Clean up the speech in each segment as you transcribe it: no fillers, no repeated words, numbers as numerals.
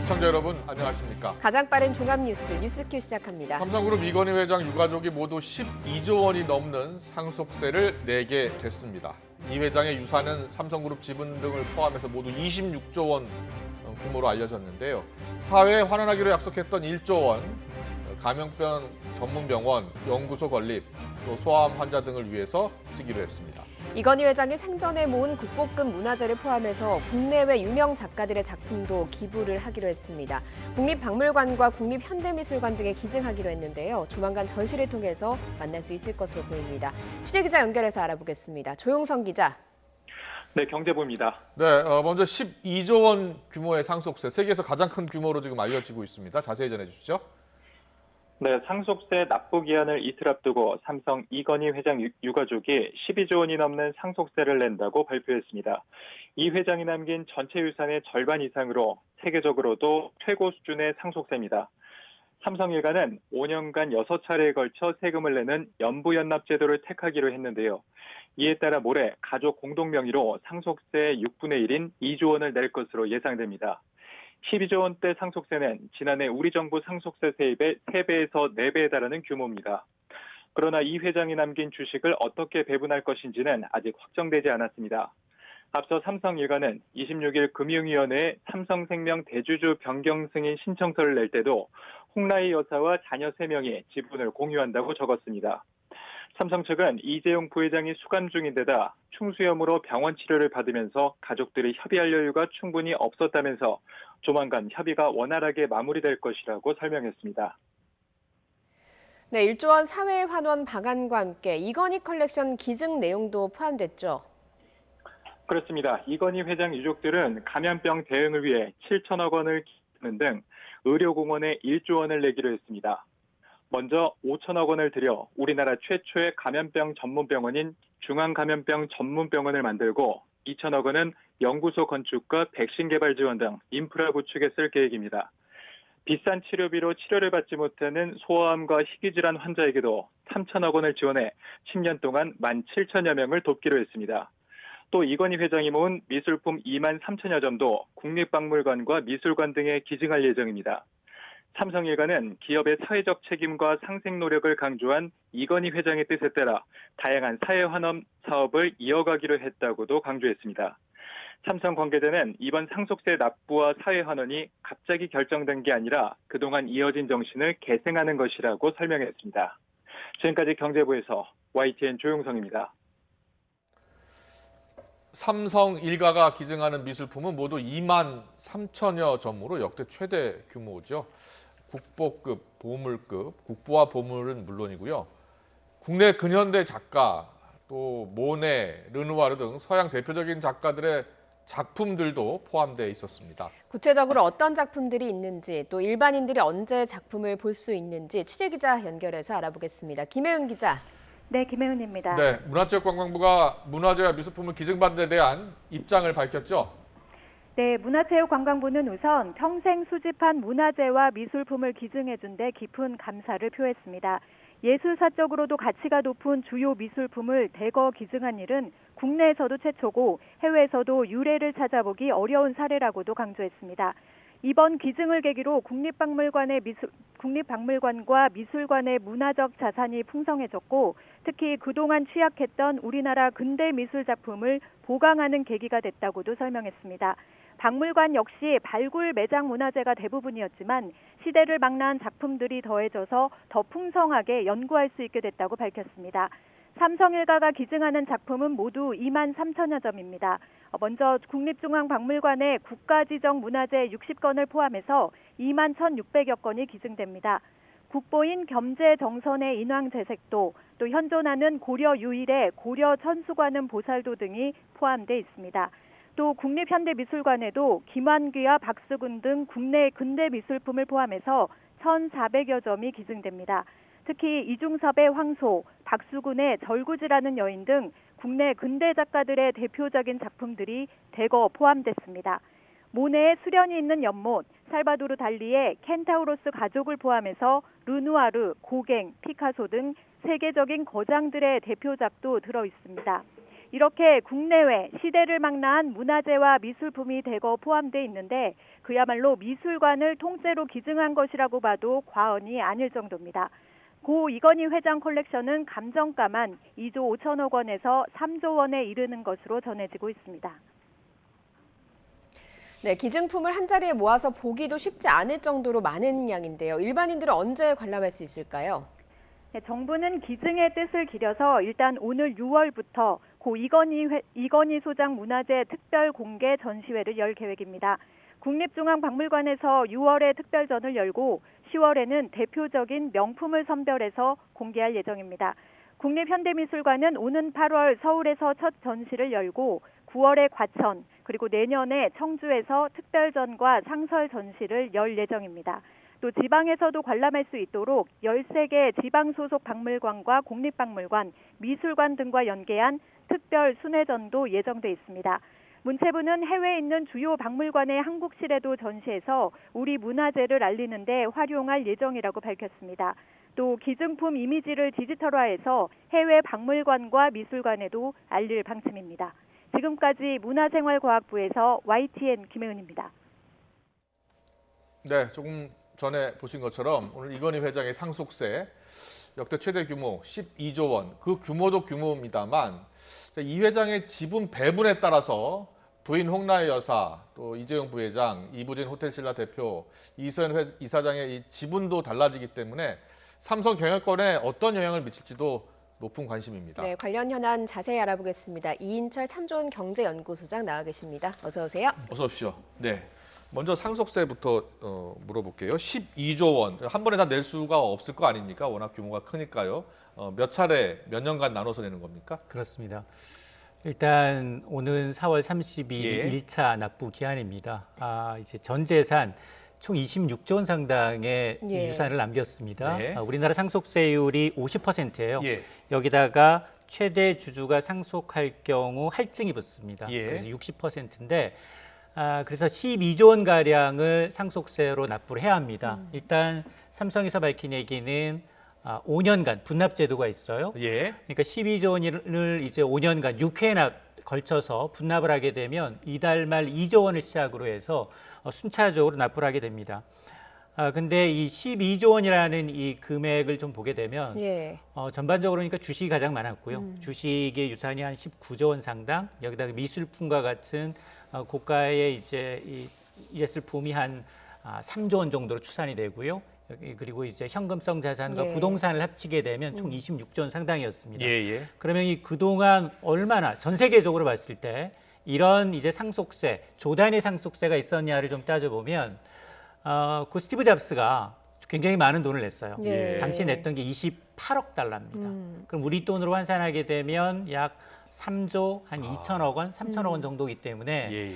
시청자 여러분 안녕하십니까? 가장 빠른 종합 뉴스큐 시작합니다. 삼성그룹 이건희 회장 유가족이 모두 12조 원이 넘는 상속세를 내게 됐습니다. 이 회장의 유산은 삼성그룹 지분 등을 포함해서 모두 26조 원 규모로 알려졌는데요. 사회에 환원하기로 약속했던 1조 원, 감염병 전문병원, 연구소 건립, 또 소아암 환자 등을 위해서 쓰기로 했습니다. 이건희 회장이 생전에 모은 국보급 문화재를 포함해서 국내외 유명 작가들의 작품도 기부를 하기로 했습니다. 국립박물관과 국립현대미술관 등에 기증하기로 했는데요. 조만간 전시를 통해서 만날 수 있을 것으로 보입니다. 취재기자 연결해서 알아보겠습니다. 조용성 기자. 네, 경제부입니다. 네, 먼저 12조 원 규모의 상속세, 세계에서 가장 큰 규모로 지금 알려지고 있습니다. 자세히 전해주시죠. 네, 상속세 납부 기한을 이틀 앞두고 삼성 이건희 회장 유가족이 12조 원이 넘는 상속세를 낸다고 발표했습니다. 이 회장이 남긴 전체 유산의 절반 이상으로 세계적으로도 최고 수준의 상속세입니다. 삼성 일가는 5년간 6차례에 걸쳐 세금을 내는 연부연납 제도를 택하기로 했는데요. 이에 따라 모레 가족 공동 명의로 상속세의 6분의 1인 2조 원을 낼 것으로 예상됩니다. 12조 원대 상속세는 지난해 우리 정부 상속세 세입의 3배에서 4배에 달하는 규모입니다. 그러나 이 회장이 남긴 주식을 어떻게 배분할 것인지는 아직 확정되지 않았습니다. 앞서 삼성 일가는 26일 금융위원회에 삼성생명 대주주 변경 승인 신청서를 낼 때도 홍라희 여사와 자녀 3명이 지분을 공유한다고 적었습니다. 삼성 측은 이재용 부회장이 수감 중인 데다 충수염으로 병원 치료를 받으면서 가족들이 협의할 여유가 충분히 없었다면서 조만간 협의가 원활하게 마무리될 것이라고 설명했습니다. 네, 1조 원 사회 환원 방안과 함께 이건희 컬렉션 기증 내용도 포함됐죠. 그렇습니다. 이건희 회장 유족들은 감염병 대응을 위해 7천억 원을 기부하는 등 의료공헌에 1조 원을 내기로 했습니다. 먼저 5천억 원을 들여 우리나라 최초의 감염병 전문병원인 중앙감염병 전문병원을 만들고 2천억 원은 연구소 건축과 백신 개발 지원 등 인프라 구축에 쓸 계획입니다. 비싼 치료비로 치료를 받지 못하는 소아암과 희귀질환 환자에게도 3천억 원을 지원해 10년 동안 17,000여 명을 돕기로 했습니다. 또 이건희 회장이 모은 미술품 2만 3천여 점도 국립박물관과 미술관 등에 기증할 예정입니다. 삼성일가는 기업의 사회적 책임과 상생 노력을 강조한 이건희 회장의 뜻에 따라 다양한 사회 환원 사업을 이어가기로 했다고도 강조했습니다. 삼성 관계자는 이번 상속세 납부와 사회 환원이 갑자기 결정된 게 아니라 그동안 이어진 정신을 계승하는 것이라고 설명했습니다. 지금까지 경제부에서 YTN 조용성입니다. 삼성 일가가 기증하는 미술품은 모두 2만 3천여 점으로 역대 최대 규모죠. 국보급, 보물급, 국보와 보물은 물론이고요. 국내 근현대 작가, 또 모네, 르누아르 등 서양 대표적인 작가들의 작품들도 포함되어 있었습니다. 구체적으로 어떤 작품들이 있는지, 또 일반인들이 언제 작품을 볼 수 있는지 취재기자 연결해서 알아보겠습니다. 김혜은 기자. 네, 김혜은입니다. 네, 문화체육관광부가 문화재와 미술품을 기증받는 데 대한 입장을 밝혔죠. 네, 문화체육관광부는 우선 평생 수집한 문화재와 미술품을 기증해준 데 깊은 감사를 표했습니다. 예술사적으로도 가치가 높은 주요 미술품을 대거 기증한 일은 국내에서도 최초고 해외에서도 유례를 찾아보기 어려운 사례라고도 강조했습니다. 이번 기증을 계기로 국립박물관과 미술관의 문화적 자산이 풍성해졌고 특히 그동안 취약했던 우리나라 근대 미술 작품을 보강하는 계기가 됐다고도 설명했습니다. 박물관 역시 발굴 매장 문화재가 대부분이었지만 시대를 망라한 작품들이 더해져서 더 풍성하게 연구할 수 있게 됐다고 밝혔습니다. 삼성일가가 기증하는 작품은 모두 2만 3천여 점입니다. 먼저 국립중앙박물관의 국가지정 문화재 60건을 포함해서 2만 1,600여 건이 기증됩니다. 국보인 겸재정선의 인왕재색도, 또 현존하는 고려 유일의 고려 천수관음 보살도 등이 포함돼 있습니다. 또 국립현대미술관에도 김환귀와 박수근 등 국내 근대 미술품을 포함해서 1,400여 점이 기증됩니다. 특히 이중섭의 황소, 박수근의 절구지라는 여인 등 국내 근대 작가들의 대표적인 작품들이 대거 포함됐습니다. 모네의 수련이 있는 연못, 살바도르 달리의 켄타우로스 가족을 포함해서 르누아르, 고갱, 피카소 등 세계적인 거장들의 대표작도 들어 있습니다. 이렇게 국내외 시대를 망라한 문화재와 미술품이 대거 포함돼 있는데 그야말로 미술관을 통째로 기증한 것이라고 봐도 과언이 아닐 정도입니다. 고 이건희 회장 컬렉션은 감정가만 2조 5천억 원에서 3조 원에 이르는 것으로 전해지고 있습니다. 네, 기증품을 한 자리에 모아서 보기도 쉽지 않을 정도로 많은 양인데요. 일반인들은 언제 관람할 수 있을까요? 네, 정부는 기증의 뜻을 기려서 일단 오늘 6월부터 고 이건희 소장 문화재 특별 공개 전시회를 열 계획입니다. 국립중앙박물관에서 6월에 특별전을 열고 10월에는 대표적인 명품을 선별해서 공개할 예정입니다. 국립현대미술관은 오는 8월 서울에서 첫 전시를 열고 9월에 과천, 그리고 내년에 청주에서 특별전과 상설 전시를 열 예정입니다. 또 지방에서도 관람할 수 있도록 13개 지방 소속 박물관과 국립박물관, 미술관 등과 연계한 특별 순회전도 예정돼 있습니다. 문체부는 해외에 있는 주요 박물관의 한국실에도 전시해서 우리 문화재를 알리는 데 활용할 예정이라고 밝혔습니다. 또 기증품 이미지를 디지털화해서 해외 박물관과 미술관에도 알릴 방침입니다. 지금까지 문화생활과학부에서 YTN 김혜은입니다. 네, 조금 전에 보신 것처럼 오늘 이건희 회장의 상속세 역대 최대 규모 12조 원, 그 규모도 규모입니다만 이 회장의 지분 배분에 따라서 부인 홍라혜 여사, 또 이재용 부회장, 이부진 호텔신라 대표, 이서연 이사장의 이 지분도 달라지기 때문에 삼성 경영권에 어떤 영향을 미칠지도 높은 관심입니다. 네, 관련 현안 자세히 알아보겠습니다. 이인철 참좋은 경제연구소장 나와 계십니다. 어서 오세요. 어서 오십시오. 네, 먼저 상속세부터 물어볼게요. 12조 원, 한 번에 다 낼 수가 없을 거 아닙니까? 워낙 규모가 크니까요. 몇 차례, 몇 년간 나눠서 내는 겁니까? 그렇습니다. 일단 오는 4월 30일 예. 1차 납부 기한입니다. 이제 전 재산 총 26조 원 상당의 예. 유산을 남겼습니다. 네. 우리나라 상속세율이 50%예요. 예. 여기다가 최대 주주가 상속할 경우 할증이 붙습니다. 예. 그래서 60%인데 그래서 12조 원 가량을 상속세로 납부를 해야 합니다. 일단 삼성에서 밝힌 얘기는 5년간 분납 제도가 있어요. 예. 그러니까 12조 원을 이제 5년간 6회나 걸쳐서 분납을 하게 되면 이달 말 2조 원을 시작으로 해서 순차적으로 납부를 하게 됩니다. 근데 이 12조 원이라는 이 금액을 좀 보게 되면 예. 전반적으로 그러니까 주식이 가장 많았고요. 주식의 유산이 한 19조 원 상당, 여기다가 미술품과 같은 고가의 이제 이 예술품이 한 3조 원 정도로 추산이 되고요. 그리고 이제 현금성 자산과 예. 부동산을 합치게 되면 총 26조 원 상당이었습니다. 예. 그러면 이 그동안 얼마나 전 세계적으로 봤을 때 이런 이제 상속세, 조 단위 상속세가 있었냐를 좀 따져보면 그 스티브 잡스가 굉장히 많은 돈을 냈어요. 예. 당시 냈던 게 28억 달러입니다. 그럼 우리 돈으로 환산하게 되면 약 3조 한 2천억 원, 3천억 원 정도이기 때문에 예.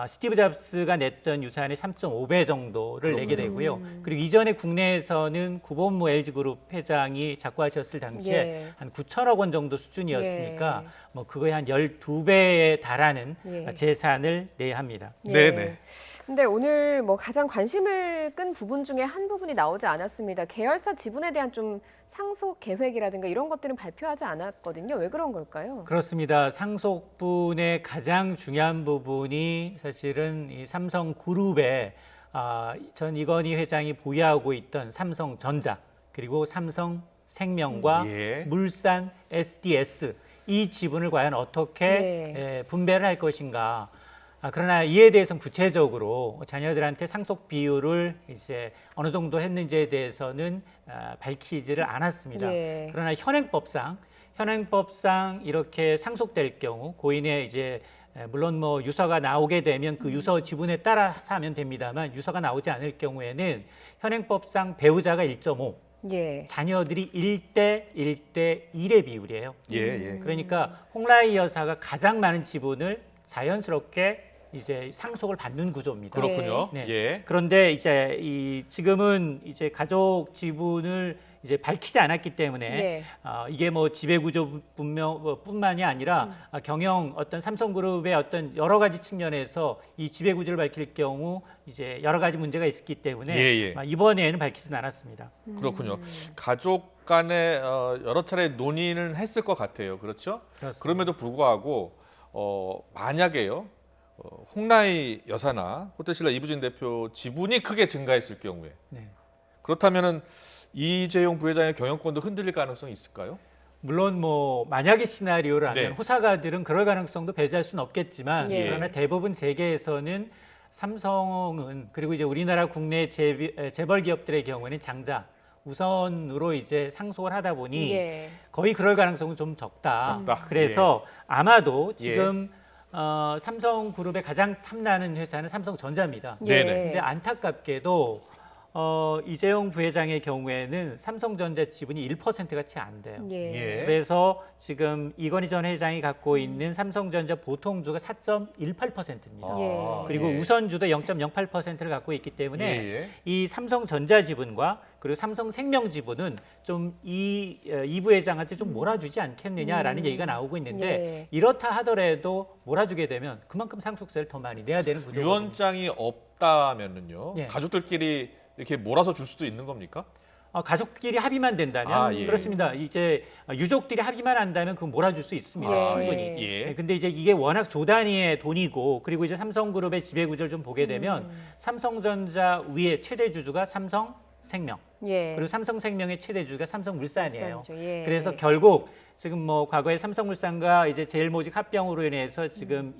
스티브 잡스가 냈던 유산의 3.5배 정도를 내게 되고요. 그리고 이전에 국내에서는 구본무 LG그룹 회장이 작고하셨을 당시에 예. 한 9천억 원 정도 수준이었으니까 예. 뭐 그거에 한 12배에 달하는 예. 재산을 내야 합니다. 네네. 근데 오늘 뭐 가장 관심을 끈 부분 중에 한 부분이 나오지 않았습니다. 계열사 지분에 대한 좀 상속 계획이라든가 이런 것들은 발표하지 않았거든요. 왜 그런 걸까요? 그렇습니다. 상속분의 가장 중요한 부분이 사실은 이 삼성그룹의 전 이건희 회장이 보유하고 있던 삼성전자 그리고 삼성생명과 예. 물산, SDS 이 지분을 과연 어떻게 분배를 할 것인가. 그러나 이에 대해서는 구체적으로 자녀들한테 상속 비율을 이제 어느 정도 했는지에 대해서는 밝히지를 않았습니다. 예. 그러나 현행법상 이렇게 상속될 경우 고인의 이제 물론 뭐 유서가 나오게 되면 그 유서 지분에 따라서 하면 됩니다만 유서가 나오지 않을 경우에는 현행법상 배우자가 1.5, 예. 자녀들이 1대1의 비율이에요. 예. 그러니까 홍라희 여사가 가장 많은 지분을 자연스럽게 이제 상속을 받는 구조입니다. 그렇군요. 네. 예. 그런데 이제 지금은 이제 가족 지분을 이제 밝히지 않았기 때문에 예. 이게 뭐 지배구조 뿐만이 아니라 경영 어떤 삼성그룹의 어떤 여러 가지 측면에서 이 지배구조를 밝힐 경우 이제 여러 가지 문제가 있었기 때문에 예. 이번에는 밝히지는 않았습니다. 그렇군요. 가족 간에 여러 차례 논의는 했을 것 같아요. 그렇죠? 그렇습니다. 그럼에도 불구하고 만약에요. 홍라희 여사나 호텔신라 이부진 대표 지분이 크게 증가했을 경우에 네. 그렇다면은 이재용 부회장의 경영권도 흔들릴 가능성이 있을까요? 물론 뭐 만약의 시나리오라면 네. 호사가들은 그럴 가능성도 배제할 수는 없겠지만 예. 그러나 대부분 재계에서는 삼성은 그리고 이제 우리나라 국내 재벌 기업들의 경우에는 장자 우선으로 이제 상속을 하다 보니 예. 거의 그럴 가능성은 좀 적다. 적다. 그래서 아마도 지금 삼성그룹의 가장 탐나는 회사는 삼성전자입니다. 네네. 근데 안타깝게도 이재용 부회장의 경우에는 삼성전자 지분이 1%가 채 안 돼요. 예. 예. 그래서 지금 이건희 전 회장이 갖고 있는 삼성전자 보통주가 4.18%입니다. 예. 그리고 예. 우선주도 0.08%를 갖고 있기 때문에 예. 이 삼성전자 지분과 그리고 삼성생명 지분은 좀 이 부회장한테 좀 몰아주지 않겠느냐라는 얘기가 나오고 있는데 예. 이렇다 하더라도 몰아주게 되면 그만큼 상속세를 더 많이 내야 되는 구조거든요. 유언장이 없다면은요. 예. 가족들끼리 이렇게 몰아서 줄 수도 있는 겁니까? 가족끼리 합의만 된다면 예. 그렇습니다. 이제 유족들이 합의만 한다면 그건 몰아줄 수 있습니다. 예. 충분히. 예. 근데 이제 이게 워낙 조 단위의 돈이고 그리고 이제 삼성그룹의 지배 구조를 좀 보게 되면 삼성전자 위에 최대 주주가 삼성생명 예. 그리고 삼성생명의 최대 주주가 삼성물산이에요. 물산이죠. 예. 그래서 결국 지금 뭐 과거에 삼성물산과 이제 제일모직 합병으로 인해서 지금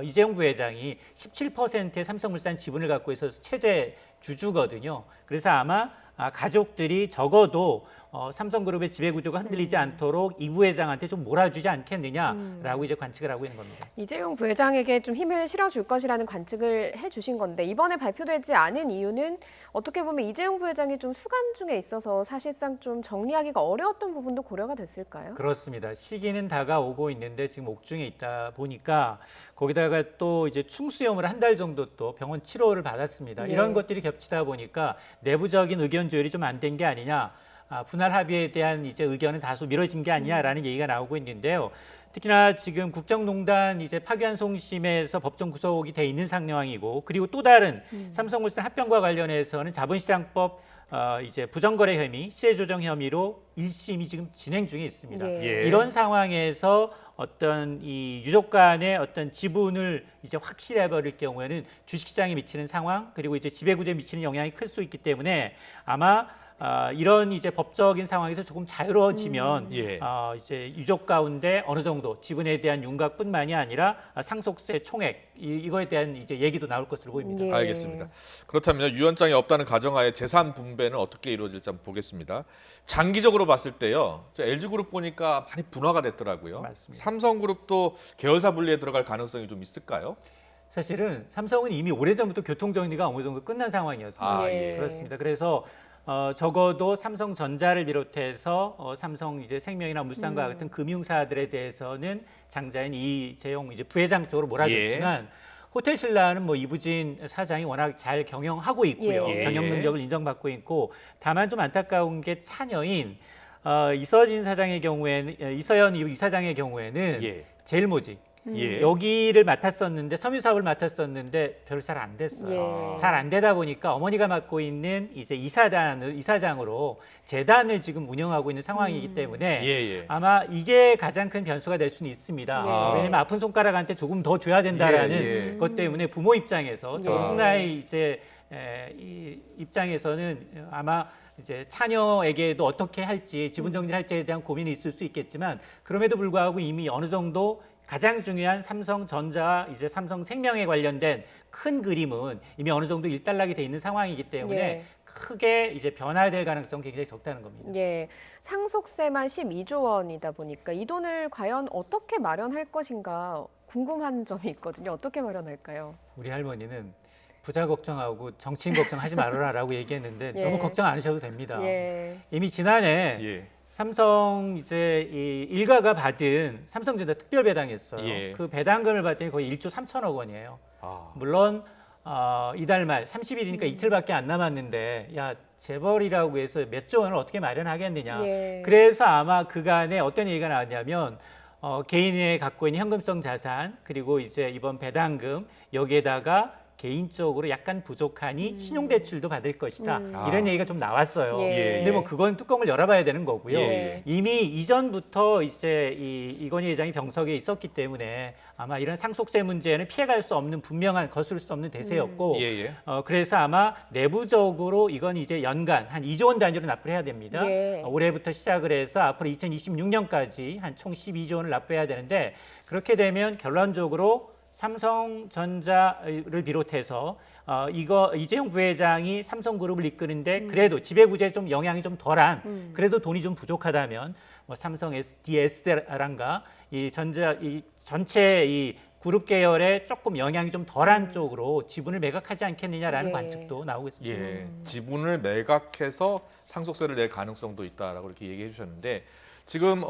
이재용 부회장이 17%의 삼성물산 지분을 갖고 있어서 최대 주주거든요. 그래서 아마 가족들이 적어도 삼성그룹의 지배구조가 흔들리지 않도록 이 부회장한테 좀 몰아주지 않겠느냐라고 이제 관측을 하고 있는 겁니다. 이재용 부회장에게 좀 힘을 실어줄 것이라는 관측을 해주신 건데 이번에 발표되지 않은 이유는 어떻게 보면 이재용 부회장이 좀 수감 중에 있어서 사실상 좀 정리하기가 어려웠던 부분도 고려가 됐을까요? 그렇습니다. 시기는 다가오고 있는데 지금 옥중에 있다 보니까 거기다가 또 이제 충수염을 한 달 정도 또 병원 치료를 받았습니다. 네. 이런 것들이 겹치다 보니까 내부적인 의견 조율이 좀 안 된 게 아니냐. 분할 합의에 대한 이제 의견은 다소 미뤄진 게 아니냐라는 얘기가 나오고 있는데요. 특히나 지금 국정농단 이제 파기환송심에서 법정 구속이 돼 있는 상황이고 그리고 또 다른 삼성물산 합병과 관련해서는 자본시장법 이제 부정거래 혐의, 시세조정 혐의로 1심이 지금 진행 중에 있습니다. 예. 예. 이런 상황에서 어떤 이 유족 간의 어떤 지분을 이제 확실해 버릴 경우에는 주식시장에 미치는 상황 그리고 이제 지배구조에 미치는 영향이 클 수 있기 때문에 아마 이런 이제 법적인 상황에서 조금 자유로워지면 예. 이제 유족 가운데 어느 정도 지분에 대한 윤곽뿐만이 아니라 상속세 총액 이거에 대한 이제 얘기도 나올 것으로 보입니다. 예. 알겠습니다. 그렇다면 유언장이 없다는 가정하에 재산 분배는 어떻게 이루어질지 한번 보겠습니다. 장기적으로 봤을 때요. LG그룹 보니까 많이 분화가 됐더라고요. 맞습니다. 삼성그룹도 계열사 분리에 들어갈 가능성이 좀 있을까요? 사실은 삼성은 이미 오래전부터 교통정리가 어느 정도 끝난 상황이었어요. 아, 예. 그렇습니다. 그래서 적어도 삼성전자를 비롯해서 삼성 이제 생명이나 물산과 같은 금융사들에 대해서는 장자인 이재용 이제 부회장 쪽으로 몰아줬지만 호텔신라는 뭐 이부진 사장이 워낙 잘 경영하고 있고요. 예. 경영 능력을 인정받고 있고 다만 좀 안타까운 게 차녀인 이서진 사장의 경우에는 이서연 이사장의 경우에는 예. 제일모직 예. 여기를 맡았었는데 섬유 사업을 맡았었는데 별로 잘 안 됐어요. 예. 잘 안 되다 보니까 어머니가 맡고 있는 이제 이사장으로 재단을 지금 운영하고 있는 상황이기 때문에 예. 아마 이게 가장 큰 변수가 될 수는 있습니다. 예. 왜냐하면 아픈 손가락한테 조금 더 줘야 된다라는 예. 것 때문에 부모 입장에서 저 예. 하나의 이제 이 입장에서는 아마 이제 자녀에게도 어떻게 할지 지분 정리를 할지에 대한 고민이 있을 수 있겠지만 그럼에도 불구하고 이미 어느 정도 가장 중요한 삼성전자와 이제 삼성생명에 관련된 큰 그림은 이미 어느 정도 일단락이 돼 있는 상황이기 때문에 예. 크게 이제 변화될 가능성이 굉장히 적다는 겁니다. 예, 상속세만 12조 원이다 보니까 이 돈을 과연 어떻게 마련할 것인가 궁금한 점이 있거든요. 어떻게 마련할까요? 우리 할머니는 부자 걱정하고 정치인 걱정하지 말아라라고 얘기했는데 예. 너무 걱정 안 하셔도 됩니다. 예. 이미 지난해 예. 삼성 이제 이 일가가 받은 삼성전자 특별 배당이었어요. 예. 그 배당금을 받더니 거의 1조 3천억 원이에요. 아. 물론 이달 말 30일이니까 이틀밖에 안 남았는데 야 재벌이라고 해서 몇 조 원을 어떻게 마련하겠느냐. 예. 그래서 아마 그간에 어떤 얘기가 나왔냐면 개인이 갖고 있는 현금성 자산 그리고 이제 이번 배당금 여기에다가 개인적으로 약간 부족하니 신용대출도 받을 것이다. 아. 이런 얘기가 좀 나왔어요. 예. 근데 뭐 그건 뚜껑을 열어봐야 되는 거고요. 예. 이미 이전부터 이제 이건희 회장이 병석에 있었기 때문에 아마 이런 상속세 문제는 피해갈 수 없는 분명한 거스를 수 없는 대세였고 예. 그래서 아마 내부적으로 이건 이제 연간 한 2조 원 단위로 납부를 해야 됩니다. 예. 올해부터 시작을 해서 앞으로 2026년까지 한 총 12조 원을 납부해야 되는데 그렇게 되면 결론적으로 삼성전자를 비롯해서 이재용 부회장이 삼성그룹을 이끄는데 그래도 지배구조에 좀 영향이 좀 덜한 그래도 돈이 좀 부족하다면 뭐 삼성 SDS란가 이 전체 이 그룹 계열에 조금 영향이 좀 덜한 쪽으로 지분을 매각하지 않겠느냐라는 예. 관측도 나오고 있습니다. 예, 지분을 매각해서 상속세를 낼 가능성도 있다라고 이렇게 얘기해 주셨는데 지금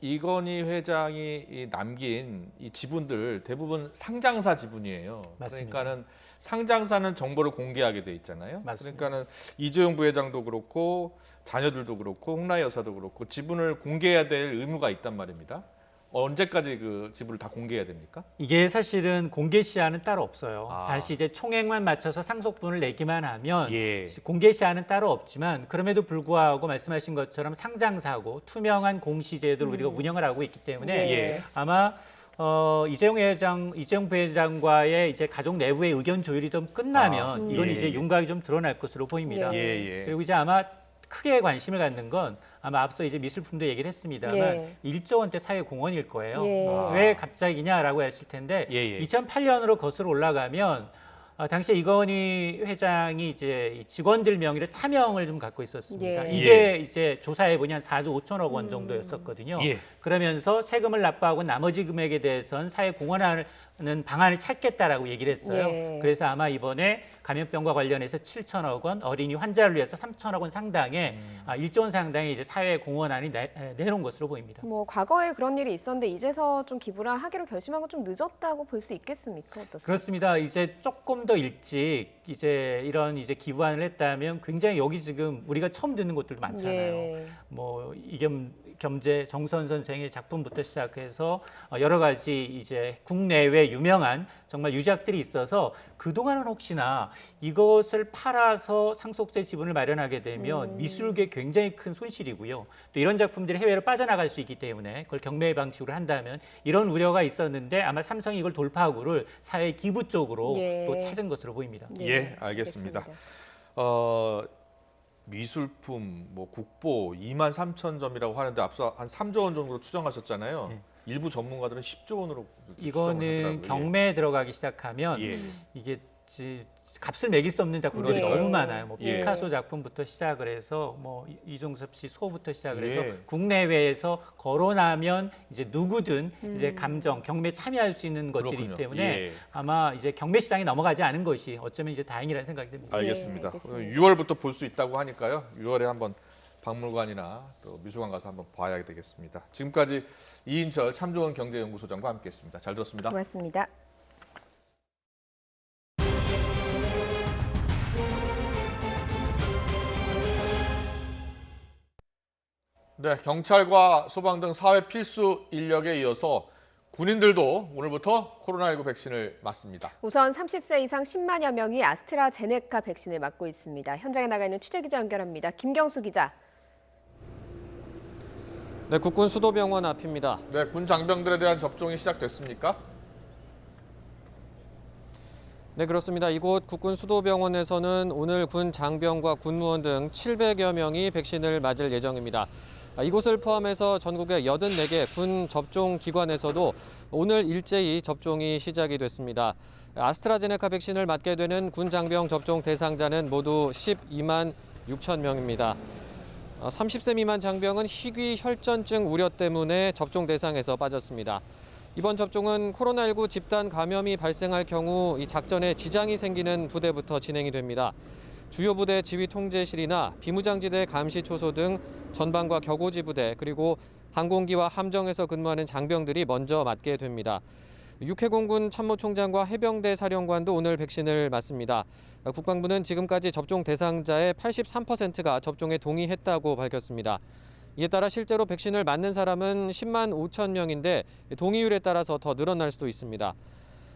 이건희 회장이 남긴 이 지분들 대부분 상장사 지분이에요. 맞습니다. 그러니까는 상장사는 정보를 공개하게 돼 있잖아요. 맞습니다. 그러니까는 이재용 부회장도 그렇고 자녀들도 그렇고 홍라희 여사도 그렇고 지분을 공개해야 될 의무가 있단 말입니다. 언제까지 그 지분을 다 공개해야 됩니까? 이게 사실은 공개 시한은 따로 없어요. 아. 다시 이제 총액만 맞춰서 상속분을 내기만 하면 예. 공개 시한은 따로 없지만 그럼에도 불구하고 말씀하신 것처럼 상장사고 투명한 공시제도를 우리가 운영을 하고 있기 때문에 예. 아마 이재용 부회장과의 이제 가족 내부의 의견 조율이 좀 끝나면 이건 예. 이제 윤곽이 좀 드러날 것으로 보입니다. 예. 그리고 이제 아마 크게 관심을 갖는 건 아마 앞서 이제 미술품도 얘기를 했습니다만 예. 1조 원대 사회공헌일 거예요. 예. 왜 갑자기냐라고 하실 텐데 예. 2008년으로 거슬러 올라가면 당시에 이건희 회장이 이제 직원들 명의로 차명을 좀 갖고 있었습니다. 예. 이게 이제 조사해 보니 한 4조 5천억 원 정도였었거든요. 예. 그러면서 세금을 납부하고 나머지 금액에 대해서는 사회 공헌하는 방안을 찾겠다라고 얘기를 했어요. 예. 그래서 아마 이번에 감염병과 관련해서 7천억 원, 어린이 환자를 위해서 3천억 원 상당의 1조 원 상당의 이제 사회 공헌안이 내놓은 것으로 보입니다. 뭐 과거에 그런 일이 있었는데 이제서 좀 기부를 하기로 결심한 건 좀 늦었다고 볼 수 있겠습니까? 어떻습니까? 그렇습니다. 이제 조금 더 일찍 이제 이런 이제 기부안을 했다면 굉장히 여기 지금 우리가 처음 듣는 것들도 많잖아요. 예. 뭐 겸재 정선 선생의 작품부터 시작해서 여러 가지 이제 국내외 유명한 정말 유작들이 있어서 그동안은 혹시나 이것을 팔아서 상속세 지분을 마련하게 되면 미술계 굉장히 큰 손실이고요. 또 이런 작품들이 해외로 빠져나갈 수 있기 때문에 그걸 경매 방식으로 한다면 이런 우려가 있었는데 아마 삼성이 이걸 돌파구를 사회 기부 쪽으로 예. 또 찾은 것으로 보입니다. 네, 예, 알겠습니다. 미술품, 뭐 국보 23,000점이라고 하는데 앞서 한 3조 원 정도로 추정하셨잖아요. 네. 일부 전문가들은 10조 원으로 이거는 추정을 하더라고요. 경매에 들어가기 시작하면 예. 이게 값을 매길 수 없는 작품들이 네. 너무 많아요. 뭐 예. 피카소 작품부터 시작을 해서 뭐 이종섭 씨 소부터 시작을 해서 예. 국내외에서 거론하면 이제 누구든 이제 감정 경매 참여할 수 있는 것들이기 그렇군요. 때문에 예. 아마 이제 경매 시장에 넘어가지 않은 것이 어쩌면 이제 다행이라는 생각이 듭니다. 알겠습니다. 알겠습니다. 6월부터 볼 수 있다고 하니까요. 6월에 한번 박물관이나 또 미술관 가서 한번 봐야 되겠습니다. 지금까지 이인철 참좋은 경제연구소장과 함께했습니다. 잘 들었습니다. 고맙습니다. 네, 경찰과 소방 등 사회 필수 인력에 이어서 군인들도 오늘부터 코로나19 백신을 맞습니다. 우선 30세 이상 10만여 명이 아스트라제네카 백신을 맞고 있습니다. 현장에 나가 있는 취재기자 연결합니다. 김경수 기자. 네, 국군 수도병원 앞입니다. 네, 군 장병들에 대한 접종이 시작됐습니까? 네, 그렇습니다. 이곳 국군 수도병원에서는 오늘 군 장병과 군무원 등 700여 명이 백신을 맞을 예정입니다. 이곳을 포함해서 전국의 84개 군 접종 기관에서도 오늘 일제히 접종이 시작이 됐습니다. 아스트라제네카 백신을 맞게 되는 군 장병 접종 대상자는 모두 12만 6천 명입니다. 30세 미만 장병은 희귀 혈전증 우려 때문에 접종 대상에서 빠졌습니다. 이번 접종은 코로나19 집단 감염이 발생할 경우 이 작전에 지장이 생기는 부대부터 진행이 됩니다. 주요 부대 지휘 통제실이나 비무장지대 감시 초소 등 전방과 격오지 부대 그리고 항공기와 함정에서 근무하는 장병들이 먼저 맞게 됩니다. 육해공군 참모총장과 해병대 사령관도 오늘 백신을 맞습니다. 국방부는 지금까지 접종 대상자의 83%가 접종에 동의했다고 밝혔습니다. 이에 따라 실제로 백신을 맞는 사람은 10만 5천 명인데 동의율에 따라서 더 늘어날 수도 있습니다.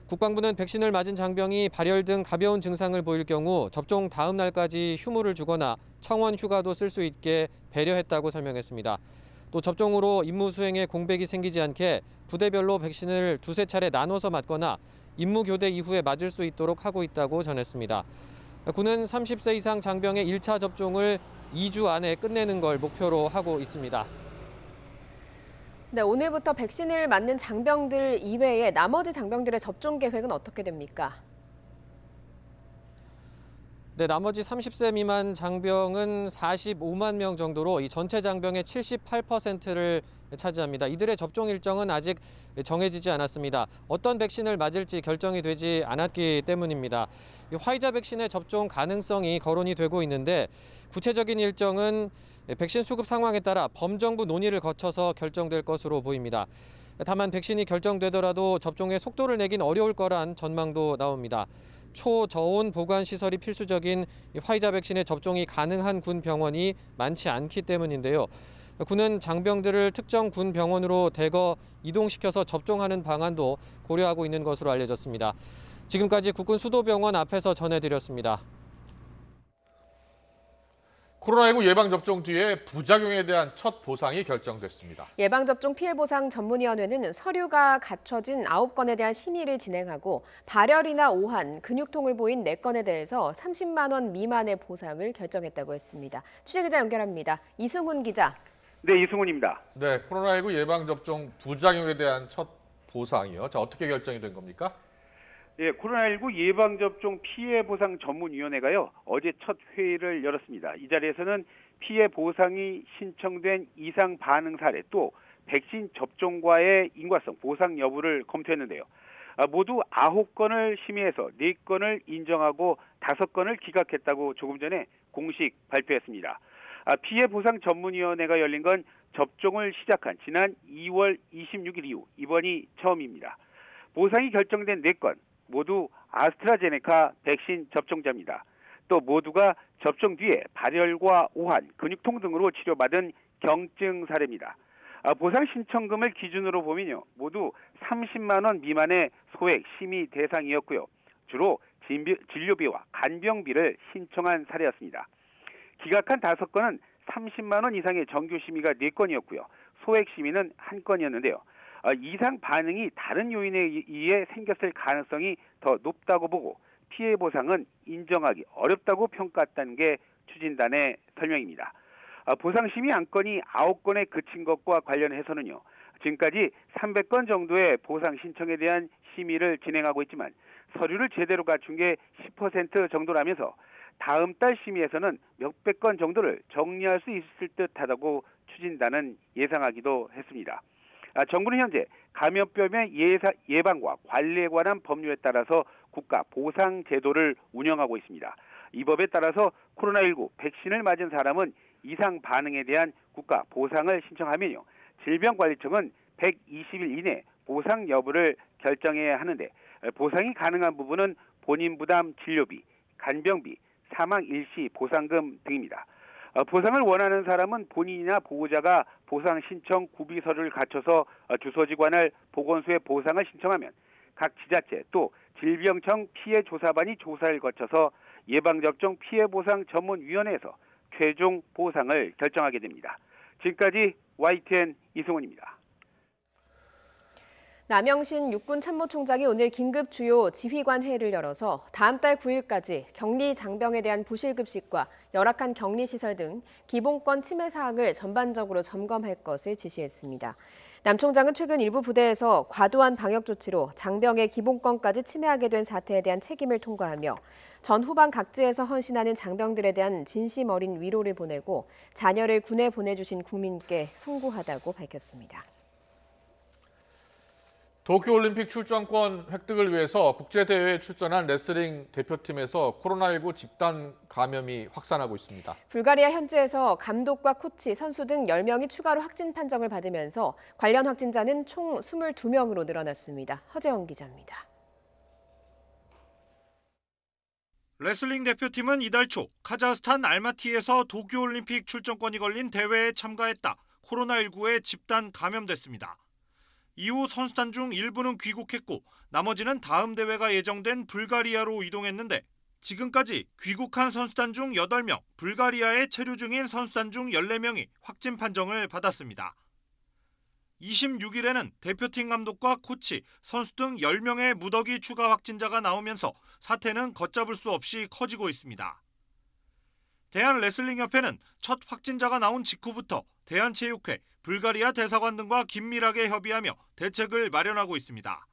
국방부는 백신을 맞은 장병이 발열 등 가벼운 증상을 보일 경우 접종 다음 날까지 휴무를 주거나 청원 휴가도 쓸 수 있게 배려했다고 설명했습니다. 또 접종으로 임무 수행에 공백이 생기지 않게 부대별로 백신을 두세 차례 나눠서 맞거나 임무 교대 이후에 맞을 수 있도록 하고 있다고 전했습니다. 군은 30세 이상 장병의 1차 접종을 2주 안에 끝내는 걸 목표로 하고 있습니다. 네, 오늘부터 백신을 맞는 장병들 이외에 나머지 장병들의 접종 계획은 어떻게 됩니까? 네, 나머지 30세 미만 장병은 45만 명 정도로 이 전체 장병의 78%를 차지합니다. 이들의 접종 일정은 아직 정해지지 않았습니다. 어떤 백신을 맞을지 결정이 되지 않았기 때문입니다. 화이자 백신의 접종 가능성이 거론이 되고 있는데 구체적인 일정은 백신 수급 상황에 따라 범정부 논의를 거쳐서 결정될 것으로 보입니다. 다만 백신이 결정되더라도 접종에 속도를 내긴 어려울 거란 전망도 나옵니다. 초저온 보관 시설이 필수적인 화이자 백신의 접종이 가능한 군 병원이 많지 않기 때문인데요. 군은 장병들을 특정 군 병원으로 대거 이동시켜서 접종하는 방안도 고려하고 있는 것으로 알려졌습니다. 지금까지 국군 수도병원 앞에서 전해드렸습니다. 코로나19 예방접종 뒤에 부작용에 대한 첫 보상이 결정됐습니다. 예방접종 피해보상 전문위원회는 서류가 갖춰진 9건에 대한 심의를 진행하고 발열이나 오한, 근육통을 보인 4건에 대해서 30만 원 미만의 보상을 결정했다고 했습니다. 취재기자 연결합니다. 이승훈 기자. 네, 이승훈입니다. 네, 코로나19 예방접종 부작용에 대한 첫 보상이요. 자, 어떻게 결정이 된 겁니까? 예, 코로나19 예방접종 피해보상 전문위원회가요, 어제 첫 회의를 열었습니다. 이 자리에서는 피해 보상이 신청된 이상 반응 사례 또 백신 접종과의 인과성 보상 여부를 검토했는데요. 모두 9건을 심의해서 4건을 인정하고 5건을 기각했다고 조금 전에 공식 발표했습니다. 피해 보상 전문위원회가 열린 건 접종을 시작한 지난 2월 26일 이후 이번이 처음입니다. 보상이 결정된 4건 모두 아스트라제네카 백신 접종자입니다. 또 모두가 접종 뒤에 발열과 오한, 근육통 등으로 치료받은 경증 사례입니다. 보상 신청금을 기준으로 보면요, 모두 30만 원 미만의 소액 심의 대상이었고요. 주로 진료비와 간병비를 신청한 사례였습니다. 기각한 5건은 30만 원 이상의 정규 심의가 4건이었고요. 소액 심의는 1건이었는데요. 이상 반응이 다른 요인에 의해 생겼을 가능성이 더 높다고 보고 피해 보상은 인정하기 어렵다고 평가했다는 게 추진단의 설명입니다. 보상 심의 안건이 9건에 그친 것과 관련해서는요, 지금까지 300건 정도의 보상 신청에 대한 심의를 진행하고 있지만 서류를 제대로 갖춘 게 10% 정도라면서 다음 달 심의에서는 몇백 건 정도를 정리할 수 있을 듯하다고 추진단은 예상하기도 했습니다. 정부는 현재 감염병의 예방과 관리에 관한 법률에 따라서 국가 보상 제도를 운영하고 있습니다. 이 법에 따라서 코로나19 백신을 맞은 사람은 이상 반응에 대한 국가 보상을 신청하면요, 질병관리청은 120일 이내 보상 여부를 결정해야 하는데 보상이 가능한 부분은 본인 부담 진료비, 간병비, 사망 일시 보상금 등입니다. 보상을 원하는 사람은 본인이나 보호자가 보상 신청 구비 서류를 갖춰서 주소지관할 보건소에 보상을 신청하면 각 지자체 또 질병청 피해조사반이 조사를 거쳐서 예방접종 피해보상 전문위원회에서 최종 보상을 결정하게 됩니다. 지금까지 YTN 이승훈입니다. 남영신 육군참모총장이 오늘 긴급 주요 지휘관 회의를 열어서 다음 달 9일까지 격리 장병에 대한 부실급식과 열악한 격리시설 등 기본권 침해 사항을 전반적으로 점검할 것을 지시했습니다. 남 총장은 최근 일부 부대에서 과도한 방역 조치로 장병의 기본권까지 침해하게 된 사태에 대한 책임을 통과하며 전 후반 각지에서 헌신하는 장병들에 대한 진심 어린 위로를 보내고 자녀를 군에 보내주신 국민께 송구하다고 밝혔습니다. 도쿄올림픽 출전권 획득을 위해서 국제대회에 출전한 레슬링 대표팀에서 코로나19 집단 감염이 확산하고 있습니다. 불가리아 현지에서 감독과 코치, 선수 등 10명이 추가로 확진 판정을 받으면서 관련 확진자는 총 22명으로 늘어났습니다. 허재원 기자입니다. 레슬링 대표팀은 이달 초 카자흐스탄 알마티에서 도쿄올림픽 출전권이 걸린 대회에 참가했다 코로나19에 집단 감염됐습니다. 이후 선수단 중 일부는 귀국했고 나머지는 다음 대회가 예정된 불가리아로 이동했는데 지금까지 귀국한 선수단 중 8명, 불가리아에 체류 중인 선수단 중 14명이 확진 판정을 받았습니다. 26일에는 대표팀 감독과 코치, 선수 등 10명의 무더기 추가 확진자가 나오면서 사태는 걷잡을 수 없이 커지고 있습니다. 대한레슬링협회는 첫 확진자가 나온 직후부터 대한체육회, 불가리아 대사관 등과 긴밀하게 협의하며 대책을 마련하고 있습니다.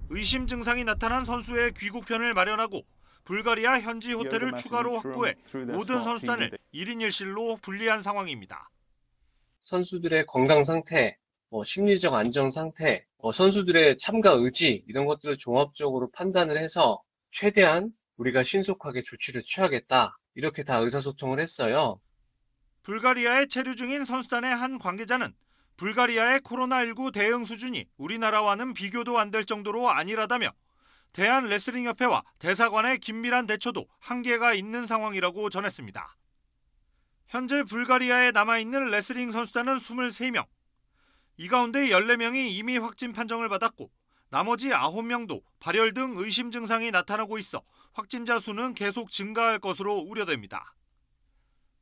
의심 증상이 나타난 선수의 귀국편을 마련하고 불가리아 현지 호텔을 추가로 확보해 모든 선수단을 1인 1실로 분리한 상황입니다. 선수들의 건강 상태, 심리적 안정 상태, 선수들의 참가 의지 이런 것들을 종합적으로 판단을 해서 최대한 우리가 신속하게 조치를 취하겠다. 이렇게 다 의사소통을 했어요. 불가리아에 체류 중인 선수단의 한 관계자는 불가리아의 코로나19 대응 수준이 우리나라와는 비교도 안 될 정도로 안일하다며 대한레슬링협회와 대사관의 긴밀한 대처도 한계가 있는 상황이라고 전했습니다. 현재 불가리아에 남아있는 레슬링 선수단은 23명. 이 가운데 14명이 이미 확진 판정을 받았고 나머지 9명도 발열 등 의심 증상이 나타나고 있어 확진자 수는 계속 증가할 것으로 우려됩니다.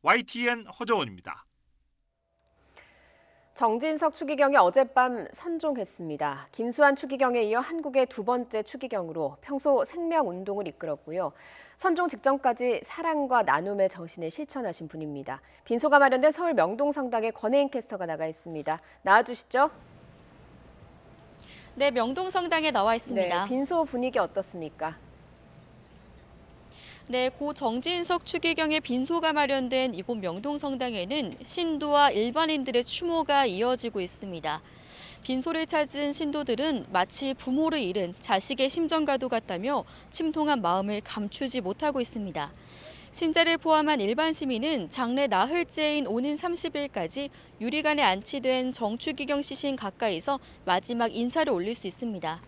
YTN 허정원입니다. 정진석 추기경이 어젯밤 선종했습니다. 김수환 추기경에 이어 한국의 두 번째 추기경으로 평소 생명운동을 이끌었고요. 선종 직전까지 사랑과 나눔의 정신을 실천하신 분입니다. 빈소가 마련된 서울 명동성당에 권혜인 캐스터가 나가 있습니다. 나와주시죠. 네, 명동성당에 나와 있습니다. 네, 빈소 분위기 어떻습니까? 네, 고 정진석 추기경의 빈소가 마련된 이곳 명동성당에는 신도와 일반인들의 추모가 이어지고 있습니다. 빈소를 찾은 신도들은 마치 부모를 잃은 자식의 심정과도 같다며 침통한 마음을 감추지 못하고 있습니다. 신자를 포함한 일반 시민은 장례 나흘째인 오는 30일까지 유리관에 안치된 정추기경 시신 가까이서 마지막 인사를 올릴 수 있습니다.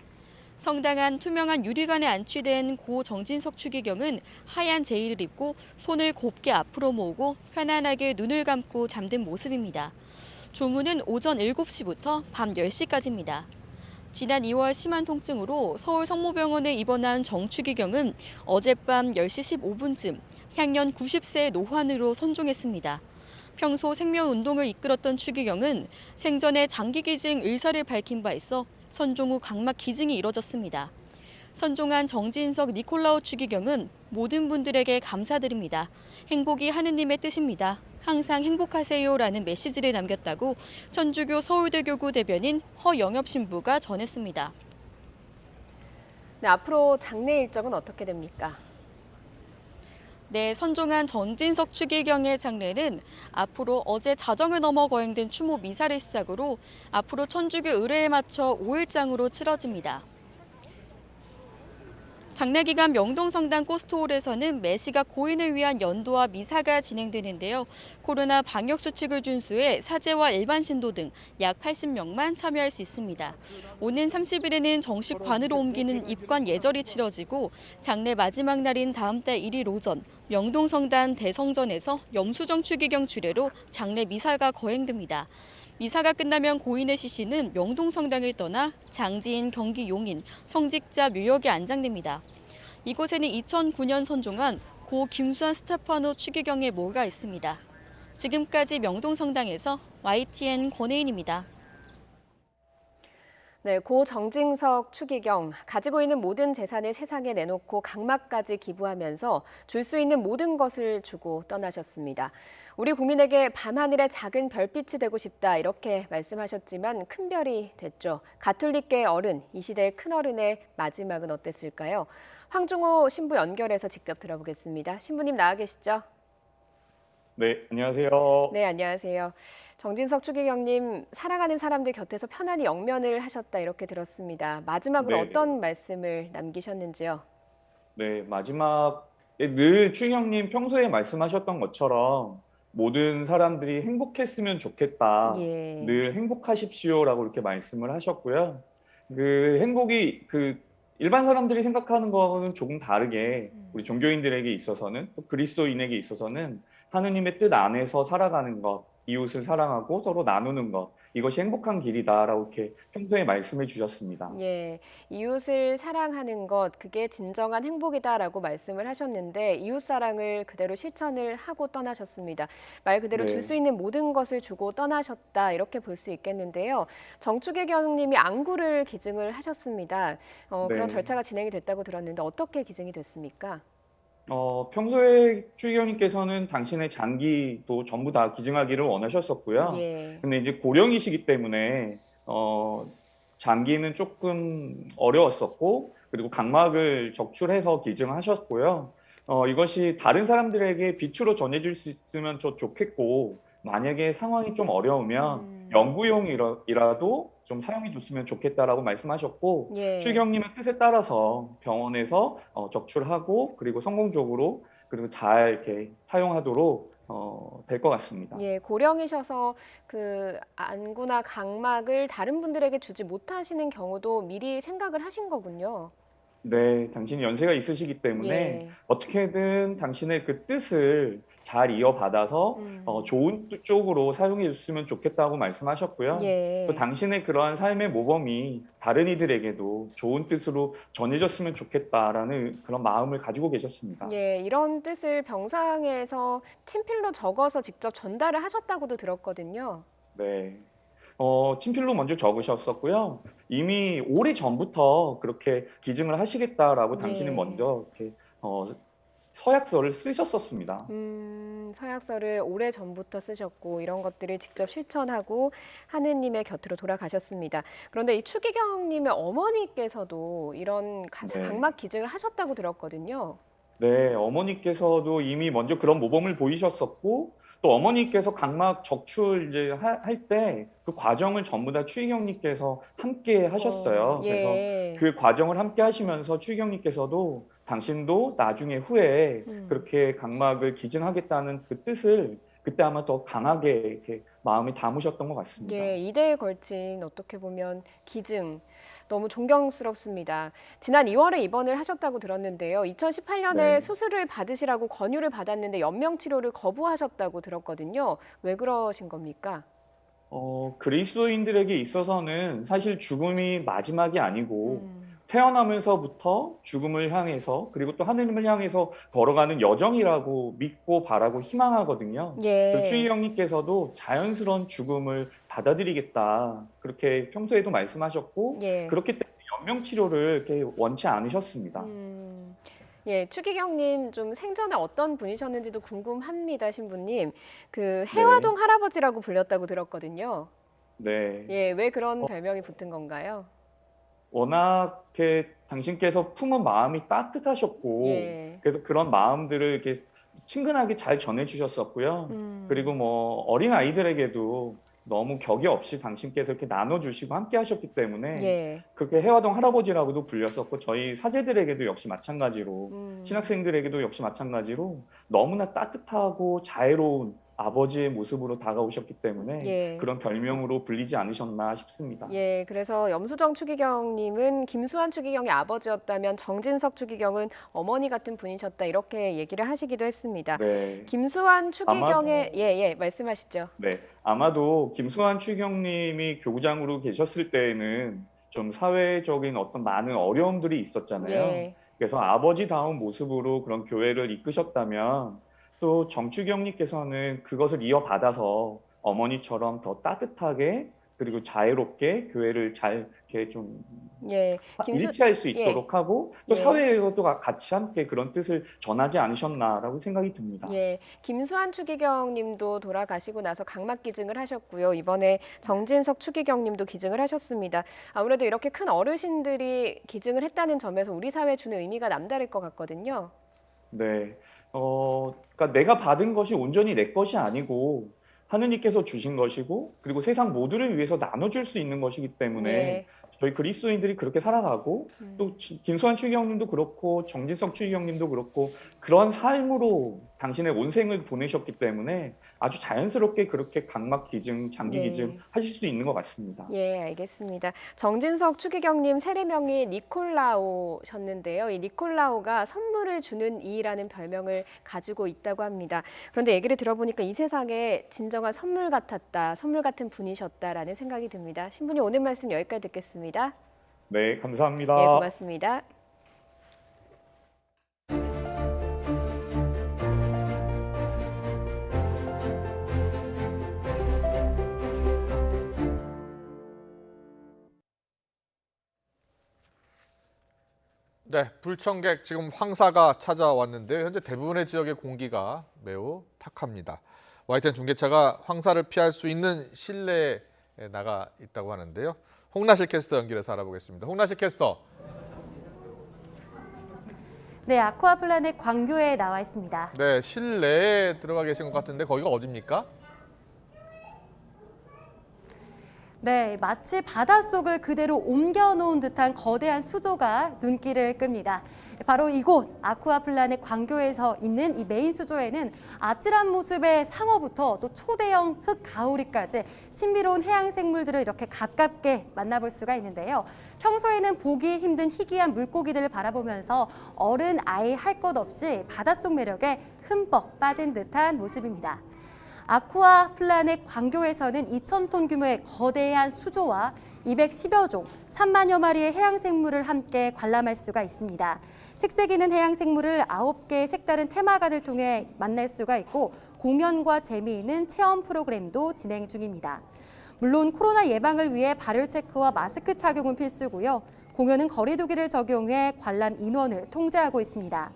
성당 안 투명한 유리관에 안치된 고 정진석 추기경은 하얀 제의를 입고 손을 곱게 앞으로 모으고 편안하게 눈을 감고 잠든 모습입니다. 조문은 오전 7시부터 밤 10시까지입니다. 지난 2월 심한 통증으로 서울 성모병원에 입원한 정 추기경은 어젯밤 10시 15분쯤 향년 90세의 노환으로 선종했습니다. 평소 생명운동을 이끌었던 추기경은 생전에 장기기증 의사를 밝힌 바 있어 선종 후 각막 기증이 이뤄졌습니다. 선종한 정진석 니콜라우 추기경은 모든 분들에게 감사드립니다. 행복이 하느님의 뜻입니다. 항상 행복하세요라는 메시지를 남겼다고 천주교 서울대교구 대변인 허영엽 신부가 전했습니다. 네, 앞으로 장례 일정은 어떻게 됩니까? 네, 선종한 정진석 추기경의 장례는 앞으로 어제 자정을 넘어 거행된 추모 미사를 시작으로 앞으로 천주교 의례에 맞춰 5일장으로 치러집니다. 장례 기간 명동성당 코스트홀에서는 매시가 고인을 위한 연도와 미사가 진행되는데요. 코로나 방역 수칙을 준수해 사제와 일반 신도 등 약 80명만 참여할 수 있습니다. 오는 30일에는 정식 관으로 옮기는 입관 예절이 치러지고 장례 마지막 날인 다음 달 1일 오전 명동성당 대성전에서 염수정 추기경 주례로 장례 미사가 거행됩니다. 미사가 끝나면 고인의 시신은 명동성당을 떠나 장지인 경기 용인 성직자 묘역에 안장됩니다. 이곳에는 2009년 선종한 고 김수환 스테파노 추기경의 모가 있습니다. 지금까지 명동성당에서 YTN 권혜인입니다. 네, 고 정진석 추기경 가지고 있는 모든 재산을 세상에 내놓고 각막까지 기부하면서 줄 수 있는 모든 것을 주고 떠나셨습니다. 우리 국민에게 밤하늘의 작은 별빛이 되고 싶다 이렇게 말씀하셨지만 큰 별이 됐죠. 가톨릭계의 어른, 이 시대의 큰어른의 마지막은 어땠을까요? 황중호 신부 연결해서 직접 들어보겠습니다. 신부님 나와 계시죠? 네, 안녕하세요. 네, 안녕하세요. 정진석 추기경님, 사랑하는 사람들 곁에서 편안히 영면을 하셨다 이렇게 들었습니다. 마지막으로 네네. 어떤 말씀을 남기셨는지요? 네, 마지막에 늘 추기경님 평소에 말씀하셨던 것처럼 모든 사람들이 행복했으면 좋겠다. 예. 늘 행복하십시오라고 이렇게 말씀을 하셨고요. 그 행복이 일반 사람들이 생각하는 거는 조금 다르게 우리 종교인들에게 있어서는 또 그리스도인에게 있어서는 하느님의 뜻 안에서 살아가는 것, 이웃을 사랑하고 서로 나누는 것, 이것이 행복한 길이다라고 이렇게 평소에 말씀해 주셨습니다. 예, 이웃을 사랑하는 것, 그게 진정한 행복이다라고 말씀을 하셨는데 이웃 사랑을 그대로 실천을 하고 떠나셨습니다. 말 그대로 줄 수 있는 모든 것을 주고 떠나셨다 이렇게 볼 수 있겠는데요. 정추계경님이 안구를 기증을 하셨습니다. 그런 절차가 진행이 됐다고 들었는데 어떻게 기증이 됐습니까? 평소에 추기경님께서는 당신의 장기도 전부 다 기증하기를 원하셨었고요. 예. 근데 이제 고령이시기 때문에 장기는 조금 어려웠었고, 그리고 각막을 적출해서 기증하셨고요. 이것이 다른 사람들에게 빛으로 전해질 수 있으면 좋겠고, 만약에 상황이 좀 어려우면 연구용이라도 좀 사용해 줬으면 좋겠다라고 말씀하셨고, 예. 추기경님의 뜻에 따라서 병원에서 적출하고, 그리고 성공적으로 그리고 잘 이렇게 사용하도록 될 것 같습니다. 예, 고령이셔서 그 안구나 각막을 다른 분들에게 주지 못하시는 경우도 미리 생각을 하신 거군요. 네, 당신이 연세가 있으시기 때문에 예. 어떻게든 당신의 그 뜻을 잘 이어받아서 좋은 쪽으로 사용해 줬으면 좋겠다고 말씀하셨고요. 예. 또 당신의 그러한 삶의 모범이 다른 이들에게도 좋은 뜻으로 전해졌으면 좋겠다라는 그런 마음을 가지고 계셨습니다. 예, 이런 뜻을 병상에서 친필로 적어서 직접 전달을 하셨다고도 들었거든요. 네. 친필로 먼저 적으셨었고요. 이미 오래 전부터 그렇게 기증을 하시겠다라고 당신이 네. 먼저 이렇게 서약서를 쓰셨었습니다. 서약서를 오래 전부터 쓰셨고 이런 것들을 직접 실천하고 하느님의 곁으로 돌아가셨습니다. 그런데 이 추기경님의 어머니께서도 이런 각막 기증을 하셨다고 들었거든요. 네, 어머니께서도 이미 먼저 그런 모범을 보이셨었고, 또 어머니께서 각막 적출 이제 할 때 그 과정을 전부 다 추기경님께서 함께 하셨어요. 예. 그래서 그 과정을 함께 하시면서 추기경님께서도 당신도 나중에 후에 그렇게 각막을 기증하겠다는 그 뜻을 그때 아마 더 강하게 이렇게 마음에 담으셨던 것 같습니다. 예, 이대에 걸친 어떻게 보면 기증. 너무 존경스럽습니다. 지난 2월에 입원을 하셨다고 들었는데요. 2018년에 네. 수술을 받으시라고 권유를 받았는데 연명 치료를 거부하셨다고 들었거든요. 왜 그러신 겁니까? 그리스도인들에게 있어서는 사실 죽음이 마지막이 아니고 태어나면서부터 죽음을 향해서 그리고 또 하느님을 향해서 걸어가는 여정이라고 믿고 바라고 희망하거든요. 예. 추기경님께서도 자연스러운 죽음을 받아들이겠다 그렇게 평소에도 말씀하셨고 예. 그렇기 때문에 연명 치료를 이렇게 원치 않으셨습니다. 예, 추기경님 좀 생전에 어떤 분이셨는지도 궁금합니다, 신부님. 그 해화동 할아버지라고 불렸다고 들었거든요. 네. 예, 왜 그런 별명이 붙은 건가요? 워낙 이렇게 당신께서 품은 마음이 따뜻하셨고 예. 그래서 그런 마음들을 이렇게 친근하게 잘 전해주셨었고요. 그리고 뭐 어린 아이들에게도 너무 격이 없이 당신께서 이렇게 나눠주시고 함께 하셨기 때문에 예. 그렇게 해화동 할아버지라고도 불렸었고 저희 사제들에게도 역시 마찬가지로 신학생들에게도 역시 마찬가지로 너무나 따뜻하고 자애로운 아버지의 모습으로 다가오셨기 때문에 예. 그런 별명으로 불리지 않으셨나 싶습니다. 예, 그래서 염수정 추기경님은 김수환 추기경의 아버지였다면 정진석 추기경은 어머니 같은 분이셨다 이렇게 얘기를 하시기도 했습니다. 네. 김수환 추기경의 말씀하시죠. 네, 아마도 김수환 추기경님이 교구장으로 계셨을 때에는 좀 사회적인 어떤 많은 어려움들이 있었잖아요. 예. 그래서 아버지다운 모습으로 그런 교회를 이끄셨다면 또 정추경님께서는 그것을 이어받아서 어머니처럼 더 따뜻하게 그리고 자애롭게 교회를 잘 이렇게 좀 일치할 수 있도록 하고 또 사회에서도 같이 함께 그런 뜻을 전하지 않으셨나라고 생각이 듭니다. 예, 김수환 추기경님도 돌아가시고 나서 각막 기증을 하셨고요. 이번에 정진석 추기경님도 기증을 하셨습니다. 아무래도 이렇게 큰 어르신들이 기증을 했다는 점에서 우리 사회에 주는 의미가 남다를 것 같거든요. 네. 그러니까 내가 받은 것이 온전히 내 것이 아니고 하느님께서 주신 것이고 그리고 세상 모두를 위해서 나눠줄 수 있는 것이기 때문에 저희 그리스도인들이 그렇게 살아가고 또 김수환 추기경님도 그렇고 정진석 추기경님도 그렇고 그런 삶으로 당신의 온 생을 보내셨기 때문에 아주 자연스럽게 그렇게 각막 기증, 장기 기증 하실 수 있는 것 같습니다. 예, 알겠습니다. 정진석 추기경님 세례명이 니콜라오셨는데요. 이 니콜라오가 선물을 주는 이라는 별명을 가지고 있다고 합니다. 그런데 얘기를 들어보니까 이 세상에 진정한 선물 같았다, 선물 같은 분이셨다라는 생각이 듭니다. 신부님 오늘 말씀 여기까지 듣겠습니다. 네, 감사합니다. 네, 고맙습니다. 네, 불청객 지금 황사가 찾아왔는데 현재 대부분의 지역의 공기가 매우 탁합니다. YTN 중계차가 황사를 피할 수 있는 실내에 나가 있다고 하는데요. 홍나실 캐스터 연결해서 알아보겠습니다. 홍나실 캐스터. 네, 아쿠아플라넷 광교에 나와 있습니다. 네, 실내에 들어가 계신 것 같은데 거기가 어디입니까? 네, 마치 바닷속을 그대로 옮겨놓은 듯한 거대한 수조가 눈길을 끕니다. 바로 이곳 아쿠아플라넷 광교에서 있는 이 메인 수조에는 아찔한 모습의 상어부터 또 초대형 흑가오리까지 신비로운 해양 생물들을 이렇게 가깝게 만나볼 수가 있는데요. 평소에는 보기 힘든 희귀한 물고기들을 바라보면서 어른, 아이 할 것 없이 바닷속 매력에 흠뻑 빠진 듯한 모습입니다. 아쿠아플라넷 광교에서는 2,000톤 규모의 거대한 수조와 210여 종, 3만여 마리의 해양생물을 함께 관람할 수가 있습니다. 특색 있는 해양생물을 9개의 색다른 테마관을 통해 만날 수가 있고 공연과 재미있는 체험 프로그램도 진행 중입니다. 물론 코로나 예방을 위해 발열 체크와 마스크 착용은 필수고요. 공연은 거리 두기를 적용해 관람 인원을 통제하고 있습니다.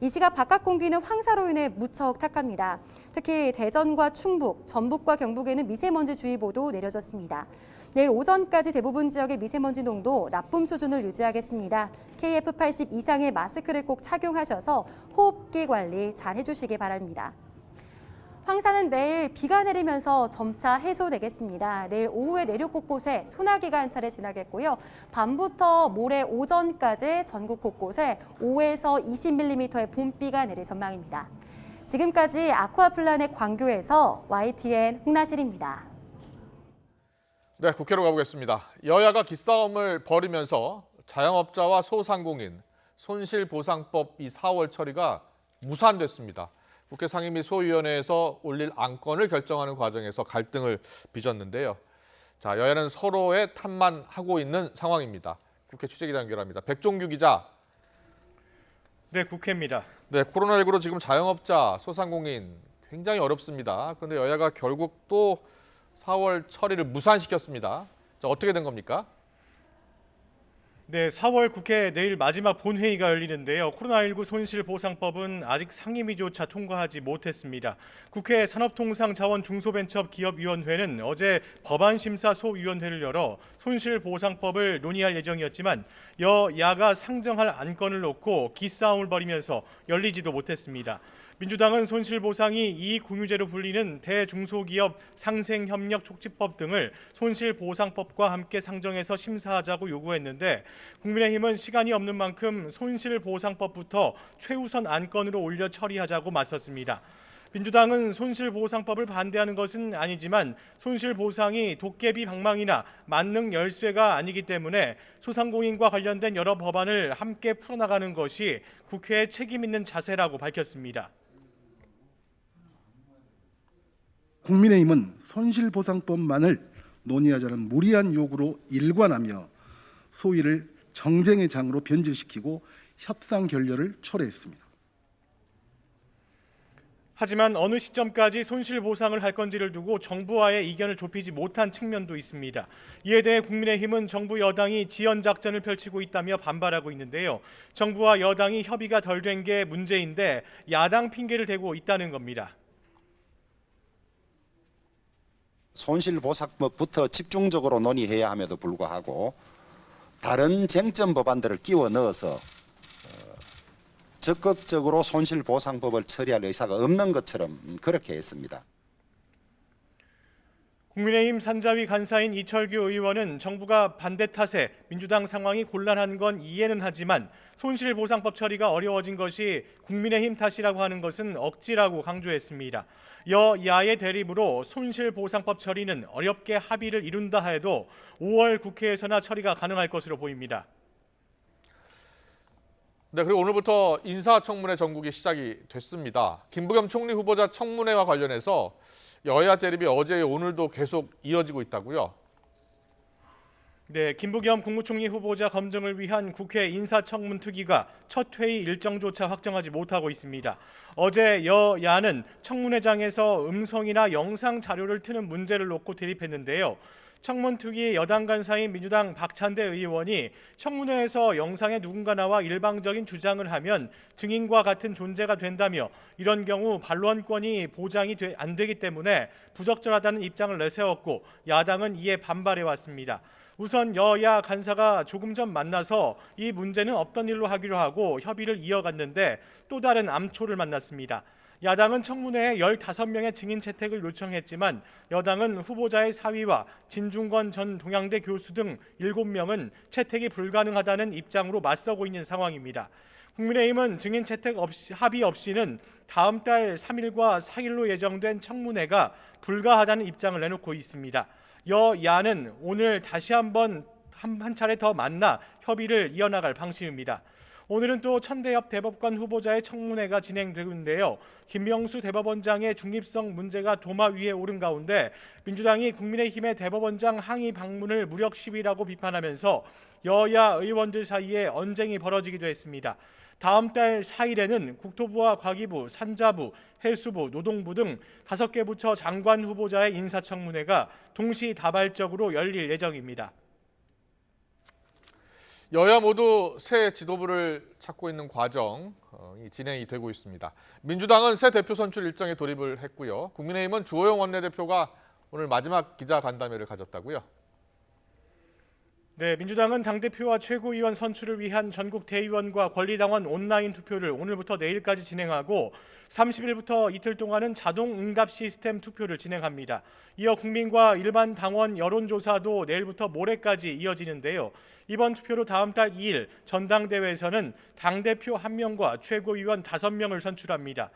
이 시각 바깥 공기는 황사로 인해 무척 탁합니다. 특히 대전과 충북, 전북과 경북에는 미세먼지 주의보도 내려졌습니다. 내일 오전까지 대부분 지역의 미세먼지 농도 나쁨 수준을 유지하겠습니다. KF80 이상의 마스크를 꼭 착용하셔서 호흡기 관리 잘 해주시기 바랍니다. 황사는 내일 비가 내리면서 점차 해소되겠습니다. 내일 오후에 내륙 곳곳에 소나기가 한 차례 지나겠고요. 밤부터 모레 오전까지 전국 곳곳에 5에서 20mm의 봄비가 내릴 전망입니다. 지금까지 아쿠아플라넷 광교에서 YTN 홍나실입니다. 네, 국회로 가보겠습니다. 여야가 기싸움을 벌이면서 자영업자와 소상공인 손실보상법 이 4월 처리가 무산됐습니다. 국회 상임위 소위원회에서 올릴 안건을 결정하는 과정에서 갈등을 빚었는데요. 자, 여야는 서로의 탓만 하고 있는 상황입니다. 국회 취재기자 연결합니다. 백종규 기자. 네, 국회입니다. 네, 코로나19로 지금 자영업자, 소상공인 굉장히 어렵습니다. 그런데 여야가 결국 또 4월 처리를 무산시켰습니다. 자, 어떻게 된 겁니까? 네, 4월 국회 내일 마지막 본회의가 열리는데요. 코로나19 손실보상법은 아직 상임위조차 통과하지 못했습니다. 국회 산업통상자원중소벤처기업위원회는 어제 법안심사소위원회를 열어 손실보상법을 논의할 예정이었지만 여야가 상정할 안건을 놓고 기싸움을 벌이면서 열리지도 못했습니다. 민주당은 손실보상이 이익공유제로 불리는 대중소기업 상생협력촉진법 등을 손실보상법과 함께 상정해서 심사하자고 요구했는데 국민의힘은 시간이 없는 만큼 손실보상법부터 최우선 안건으로 올려 처리하자고 맞섰습니다. 민주당은 손실보상법을 반대하는 것은 아니지만 손실보상이 도깨비 방망이나 만능 열쇠가 아니기 때문에 소상공인과 관련된 여러 법안을 함께 풀어나가는 것이 국회의 책임 있는 자세라고 밝혔습니다. 국민의힘은 손실보상법만을 논의하자는 무리한 요구로 일관하며 소위를 정쟁의 장으로 변질시키고 협상 결렬을 초래했습니다. 하지만 어느 시점까지 손실보상을 할 건지를 두고 정부와의 이견을 좁히지 못한 측면도 있습니다. 이에 대해 국민의힘은 정부 여당이 지연작전을 펼치고 있다며 반발하고 있는데요. 정부와 여당이 협의가 덜 된 게 문제인데 야당 핑계를 대고 있다는 겁니다. 손실보상법부터 집중적으로 논의해야 함에도 불구하고 다른 쟁점 법안들을 끼워 넣어서 적극적으로 손실보상법을 처리할 의사가 없는 것처럼 그렇게 했습니다. 국민의힘 산자위 간사인 이철규 의원은 정부가 반대 탓에 민주당 상황이 곤란한 건 이해는 하지만 손실보상법 처리가 어려워진 것이 국민의힘 탓이라고 하는 것은 억지라고 강조했습니다. 여야의 대립으로 손실보상법 처리는 어렵게 합의를 이룬다 해도 5월 국회에서나 처리가 가능할 것으로 보입니다. 네, 그리고 오늘부터 인사청문회 전국이 시작이 됐습니다. 김부겸 총리 후보자 청문회와 관련해서 여야 대립이 어제 오늘도 계속 이어지고 있다고요? 네, 김부겸 국무총리 후보자 검증을 위한 국회 인사청문특위가 첫 회의 일정조차 확정하지 못하고 있습니다. 어제 여야는 청문회장에서 음성이나 영상 자료를 트는 문제를 놓고 대립했는데요. 청문특위 여당 간사인 민주당 박찬대 의원이 청문회에서 영상에 누군가 나와 일방적인 주장을 하면 증인과 같은 존재가 된다며 이런 경우 반론권이 보장이 안 되기 때문에 부적절하다는 입장을 내세웠고 야당은 이에 반발해 왔습니다. 우선 여야 간사가 조금 전 만나서 이 문제는 없던 일로 하기로 하고 협의를 이어갔는데 또 다른 암초를 만났습니다. 야당은 청문회에 15명의 증인 채택을 요청했지만 여당은 후보자의 사위와 진중권 전 동양대 교수 등 7명은 채택이 불가능하다는 입장으로 맞서고 있는 상황입니다. 국민의힘은 증인 채택 합의 없이는 다음 달 3일과 4일로 예정된 청문회가 불가하다는 입장을 내놓고 있습니다. 여야는 오늘 다시 한 차례 더 만나 협의를 이어나갈 방침입니다. 오늘은 또 천대엽 대법관 후보자의 청문회가 진행되고 있는데요. 김명수 대법원장의 중립성 문제가 도마 위에 오른 가운데 민주당이 국민의힘의 대법원장 항의 방문을 무력 시위라고 비판하면서 여야 의원들 사이에 언쟁이 벌어지기도 했습니다. 다음 달 4일에는 국토부와 과기부, 산자부, 해수부, 노동부 등 5개 부처 장관 후보자의 인사청문회가 동시다발적으로 열릴 예정입니다. 여야 모두 새 지도부를 찾고 있는 과정이 진행이 되고 있습니다. 민주당은 새 대표 선출 일정에 돌입을 했고요. 국민의힘은 주호영 원내대표가 오늘 마지막 기자간담회를 가졌다고요? 네, 민주당은 당대표와 최고위원 선출을 위한 전국 대의원과 권리당원 온라인 투표를 오늘부터 내일까지 진행하고 30일부터 이틀 동안은 자동 응답 시스템 투표를 진행합니다. 이어 국민과 일반 당원 여론조사도 내일부터 모레까지 이어지는데요. 이번 투표로 다음 달 2일 전당대회에서는 당대표 1명과 최고위원 5명을 선출합니다.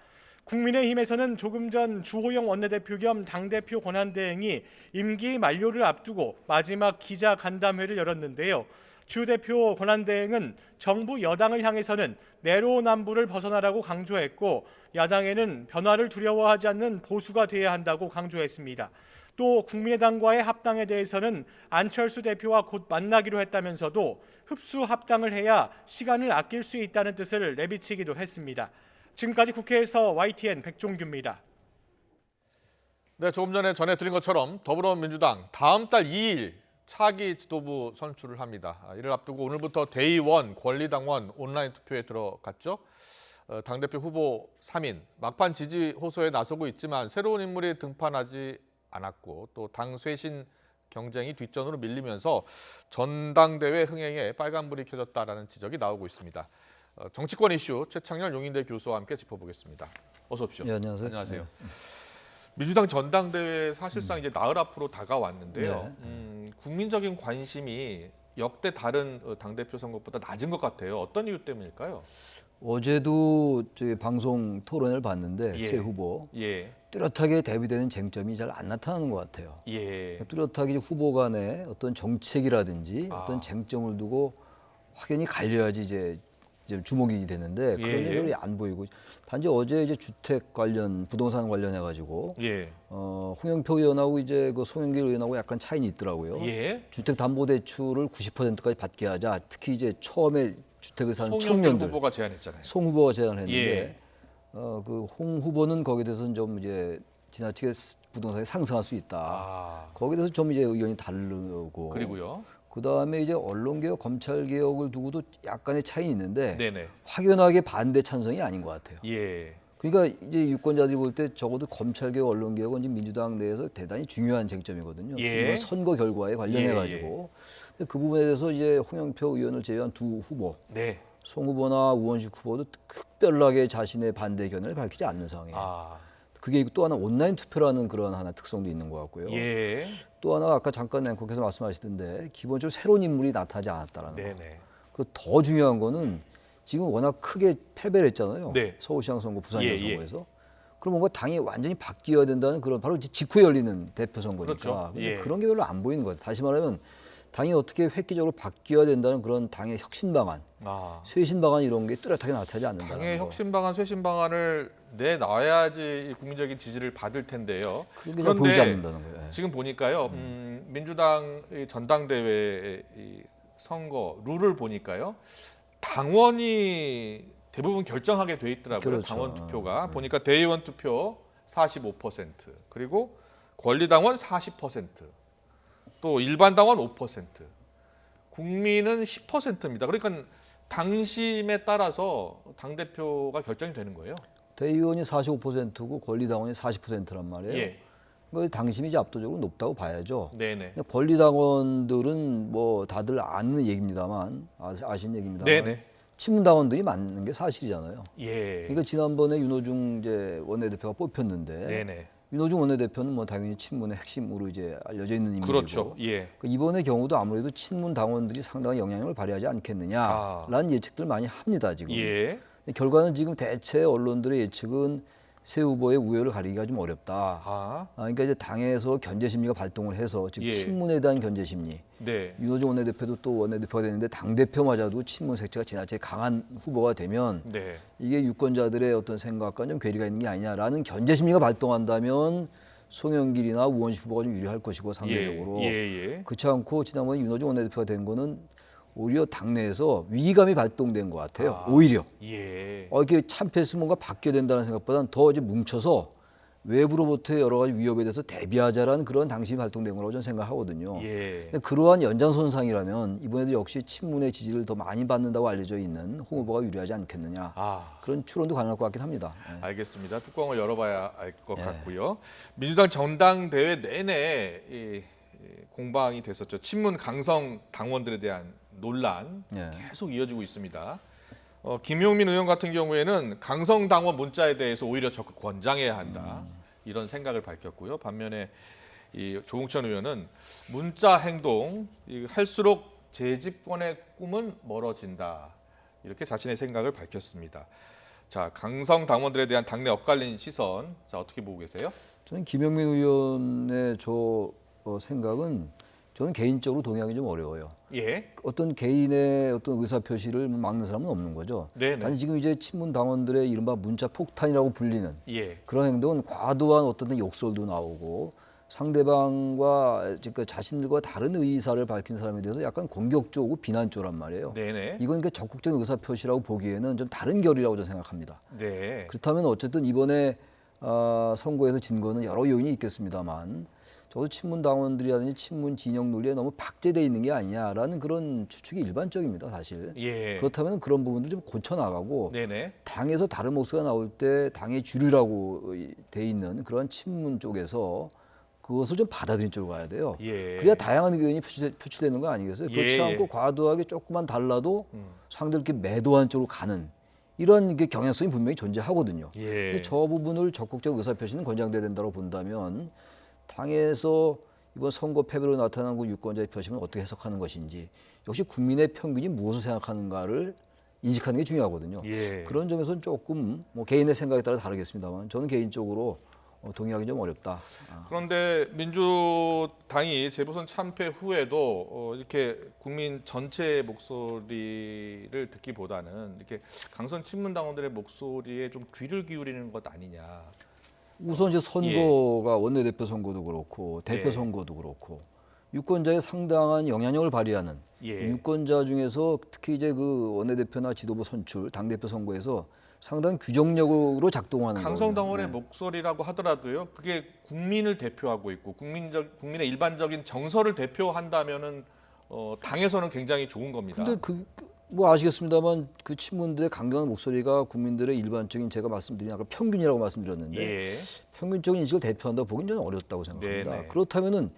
국민의힘에서는 조금 전 주호영 원내대표 겸 당대표 권한대행이 임기 만료를 앞두고 마지막 기자간담회를 열었는데요. 주 대표 권한대행은 정부 여당을 향해서는 내로남불을 벗어나라고 강조했고 야당에는 변화를 두려워하지 않는 보수가 돼야 한다고 강조했습니다. 또 국민의당과의 합당에 대해서는 안철수 대표와 곧 만나기로 했다면서도 흡수 합당을 해야 시간을 아낄 수 있다는 뜻을 내비치기도 했습니다. 지금까지 국회에서 YTN 백종규입니다. 네, 조금 전에 전해드린 것처럼 더불어민주당 다음 달 2일 차기 지도부 선출을 합니다. 이를 앞두고 오늘부터 대의원, 권리당원 온라인 투표에 들어갔죠. 당대표 후보 3인, 막판 지지 호소에 나서고 있지만 새로운 인물이 등판하지 않았고 또 당 쇄신 경쟁이 뒷전으로 밀리면서 전당대회 흥행에 빨간불이 켜졌다라는 지적이 나오고 있습니다. 정치권 이슈 최창렬 용인대 교수와 함께 짚어보겠습니다. 어서 오십시오. 네, 안녕하세요. 안녕하세요. 네. 민주당 전당대회 사실상 이제 나흘 앞으로 다가왔는데요. 네. 국민적인 관심이 역대 다른 당대표 선거보다 낮은 것 같아요. 어떤 이유 때문일까요? 어제도 저희 방송 토론을 봤는데 예. 새 후보 예. 뚜렷하게 대비되는 쟁점이 잘 안 나타나는 것 같아요. 예. 뚜렷하게 후보 간의 어떤 정책이라든지 어떤 쟁점을 두고 확연히 갈려야지 이제 주목이 되는데 그런 일이 안 보이고 단지 어제 이제 주택 관련 부동산 관련해 가지고 홍영표 의원하고 이제 그 송영길 의원하고 약간 차이는 있더라고요. 주택 담보 대출을 90%까지 받게 하자. 특히 이제 처음에 주택을 사는 청년들 후보가 제안했잖아요. 송 후보가 제안했는데 그 홍 후보는 거기에 대해서는 좀 이제 지나치게 부동산이 상승할 수 있다. 거기에 대해서 좀 이제 의견이 다르고 그리고요. 그다음에 이제 언론개혁, 검찰개혁을 두고도 약간의 차이는 있는데 네네. 확연하게 반대 찬성이 아닌 것 같아요. 예. 그러니까 이제 유권자들이 볼 때 적어도 검찰개혁, 언론개혁은 지금 민주당 내에서 대단히 중요한 쟁점이거든요. 특히 선거 결과에 관련해 가지고 근데 그 부분에 대해서 이제 홍영표 의원을 제외한 두 후보, 송 후보나 우원식 후보도 특별하게 자신의 반대 의견을 밝히지 않는 상황이에요. 그게 있고 또 하나 온라인 투표라는 그런 하나 특성도 있는 것 같고요. 예. 또 하나 아까 잠깐 앵커께서 말씀하시던데 기본적으로 새로운 인물이 나타나지 않았다라는 거. 네네. 그리고 더 중요한 거는 지금 워낙 크게 패배를 했잖아요. 네. 서울시장 선거, 부산시장 예, 예. 선거에서. 그럼 뭔가 당이 완전히 바뀌어야 된다는 그런 바로 직후에 열리는 대표 선거니까. 그렇죠. 근데 예. 그런 게 별로 안 보이는 거예요. 다시 말하면 당이 어떻게 획기적으로 바뀌어야 된다는 그런 당의 혁신 방안, 쇄신 방안 이런 게 뚜렷하게 나타나지 않는다는 당의 거. 혁신 방안, 쇄신 방안을 내놔야지 국민적인 지지를 받을 텐데요. 그게 잘 보이지 않는다는 거예요. 지금 보니까요, 민주당 전당대회 이 선거 룰을 보니까요, 당원이 대부분 결정하게 돼 있더라고요. 그렇죠. 당원 투표가 보니까 대의원 투표 45%, 그리고 권리당원 40%, 또 일반 당원 5%, 국민은 10%입니다. 그러니까 당심에 따라서 당 대표가 결정이 되는 거예요. 대의원이 45%고 권리당원이 40%란 말이에요. 예. 그 당심이 이제 압도적으로 높다고 봐야죠. 네네. 근데 권리당원들은 뭐 다들 아는 얘기입니다만, 아시는 얘기입니다만, 네네. 친문당원들이 많은 게 사실이잖아요. 예. 그러니까 지난번에 윤호중 이제 원내대표가 뽑혔는데, 네네. 윤호중 원내대표는 뭐 당연히 친문의 핵심으로 이제 알려져 있는 인물이고, 그렇죠. 예. 이번의 경우도 아무래도 친문 당원들이 상당한 영향력을 발휘하지 않겠느냐라는 예측들 많이 합니다 지금. 예. 근데 결과는 지금 대체 언론들의 예측은 새 후보의 우열을 가리기가 좀 어렵다. 그러니까 이제 당에서 견제 심리가 발동을 해서 지금 예. 친문에 대한 견제 심리. 네. 윤호중 원내대표도 또 원내대표가 됐는데 당 대표마저도 친문 색채가 지나치게 강한 후보가 되면 네. 이게 유권자들의 어떤 생각과 좀 괴리가 있는 게 아니냐라는 견제 심리가 발동한다면 송영길이나 우원식 후보가 좀 유리할 것이고 상대적으로. 그렇지 않고 지난번에 윤호중 원내대표가 된 거는 오히려 당내에서 위기감이 발동된 것 같아요. 오히려. 예. 이렇게 참패했으면 뭔가 바뀌어야 된다는 생각보다는 더 이제 뭉쳐서 외부로부터의 여러 가지 위협에 대해서 대비하자라는 그런 당심이 발동된 거라고 저는 생각하거든요. 예. 근데 그러한 연장선상이라면 이번에도 역시 친문의 지지를 더 많이 받는다고 알려져 있는 홍 후보가 유리하지 않겠느냐. 그런 추론도 가능할 것 같긴 합니다. 알겠습니다. 뚜껑을 열어봐야 알 것 같고요. 민주당 전당대회 내내 이 공방이 됐었죠. 친문 강성 당원들에 대한 논란 계속 이어지고 있습니다. 김용민 의원 같은 경우에는 강성 당원 문자에 대해서 오히려 적극 권장해야 한다 이런 생각을 밝혔고요. 반면에 이 조응천 의원은 문자 행동 할수록 재집권의 꿈은 멀어진다 이렇게 자신의 생각을 밝혔습니다. 자, 강성 당원들에 대한 당내 엇갈린 시선, 자 어떻게 보고 계세요? 저는 김용민 의원의 생각은 저는 개인적으로 동의하기 좀 어려워요. 예. 어떤 개인의 어떤 의사 표시를 막는 사람은 없는 거죠. 네네. 단지 지금 이제 친문 당원들의 이른바 문자 폭탄이라고 불리는 예. 그런 행동은 과도한 어떤 욕설도 나오고 상대방과 자신들과 다른 의사를 밝힌 사람에 대해서 약간 공격적이고 비난적이란 말이에요. 네네. 이건 그 적극적인 의사 표시라고 보기에는 좀 다른 결이라고 저는 생각합니다. 네. 그렇다면 어쨌든 이번에 선거에서 진 거는 여러 요인이 있겠습니다만 저도 친문 당원들이라든지 친문 진영 논리에 너무 박제돼 있는 게 아니냐라는 그런 추측이 일반적입니다, 사실. 예. 그렇다면 그런 부분들 좀 고쳐 나가고 네네. 당에서 다른 목소리가 나올 때 당의 주류라고 돼 있는 그런 친문 쪽에서 그것을 좀 받아들인 쪽으로 가야 돼요. 예. 그래야 다양한 의견이 표출되는 거 아니겠어요? 그렇지 예. 않고 과도하게 조금만 달라도 상대를 이렇게 매도한 쪽으로 가는 이런 게 경향성이 분명히 존재하거든요. 예. 저 부분을 적극적 의사 표시는 권장돼야 된다고 본다면 당에서 이번 선거 패배로 나타난 그 유권자의 표심을 어떻게 해석하는 것인지 역시 국민의 평균이 무엇을 생각하는가를 인식하는 게 중요하거든요. 예. 그런 점에서는 조금 뭐 개인의 생각에 따라 다르겠습니다만 저는 개인적으로 동의하기 좀 어렵다. 그런데 민주당이 재보선 참패 후에도 이렇게 국민 전체의 목소리를 듣기보다는 이렇게 강성 친문 당원들의 목소리에 좀 귀를 기울이는 것 아니냐. 우선 이제 선거가 원내대표 선거도 그렇고 대표 선거도 그렇고 유권자의 상당한 영향력을 발휘하는 유권자 중에서 특히 이제 그 원내대표나 지도부 선출, 당대표 선거에서 상당한 규정력으로 작동하는 강성 당원의 목소리라고 하더라도요. 그게 국민을 대표하고 있고 국민의 일반적인 정서를 대표한다면은 당에서는 굉장히 좋은 겁니다. 근데 뭐 아시겠습니다만 그 친문들의 강경한 목소리가 국민들의 일반적인 제가 말씀드린 아까 평균이라고 말씀드렸는데 평균적인 인식을 대표한다고 보기는 저는 어렵다고 생각합니다. 네네. 그렇다면은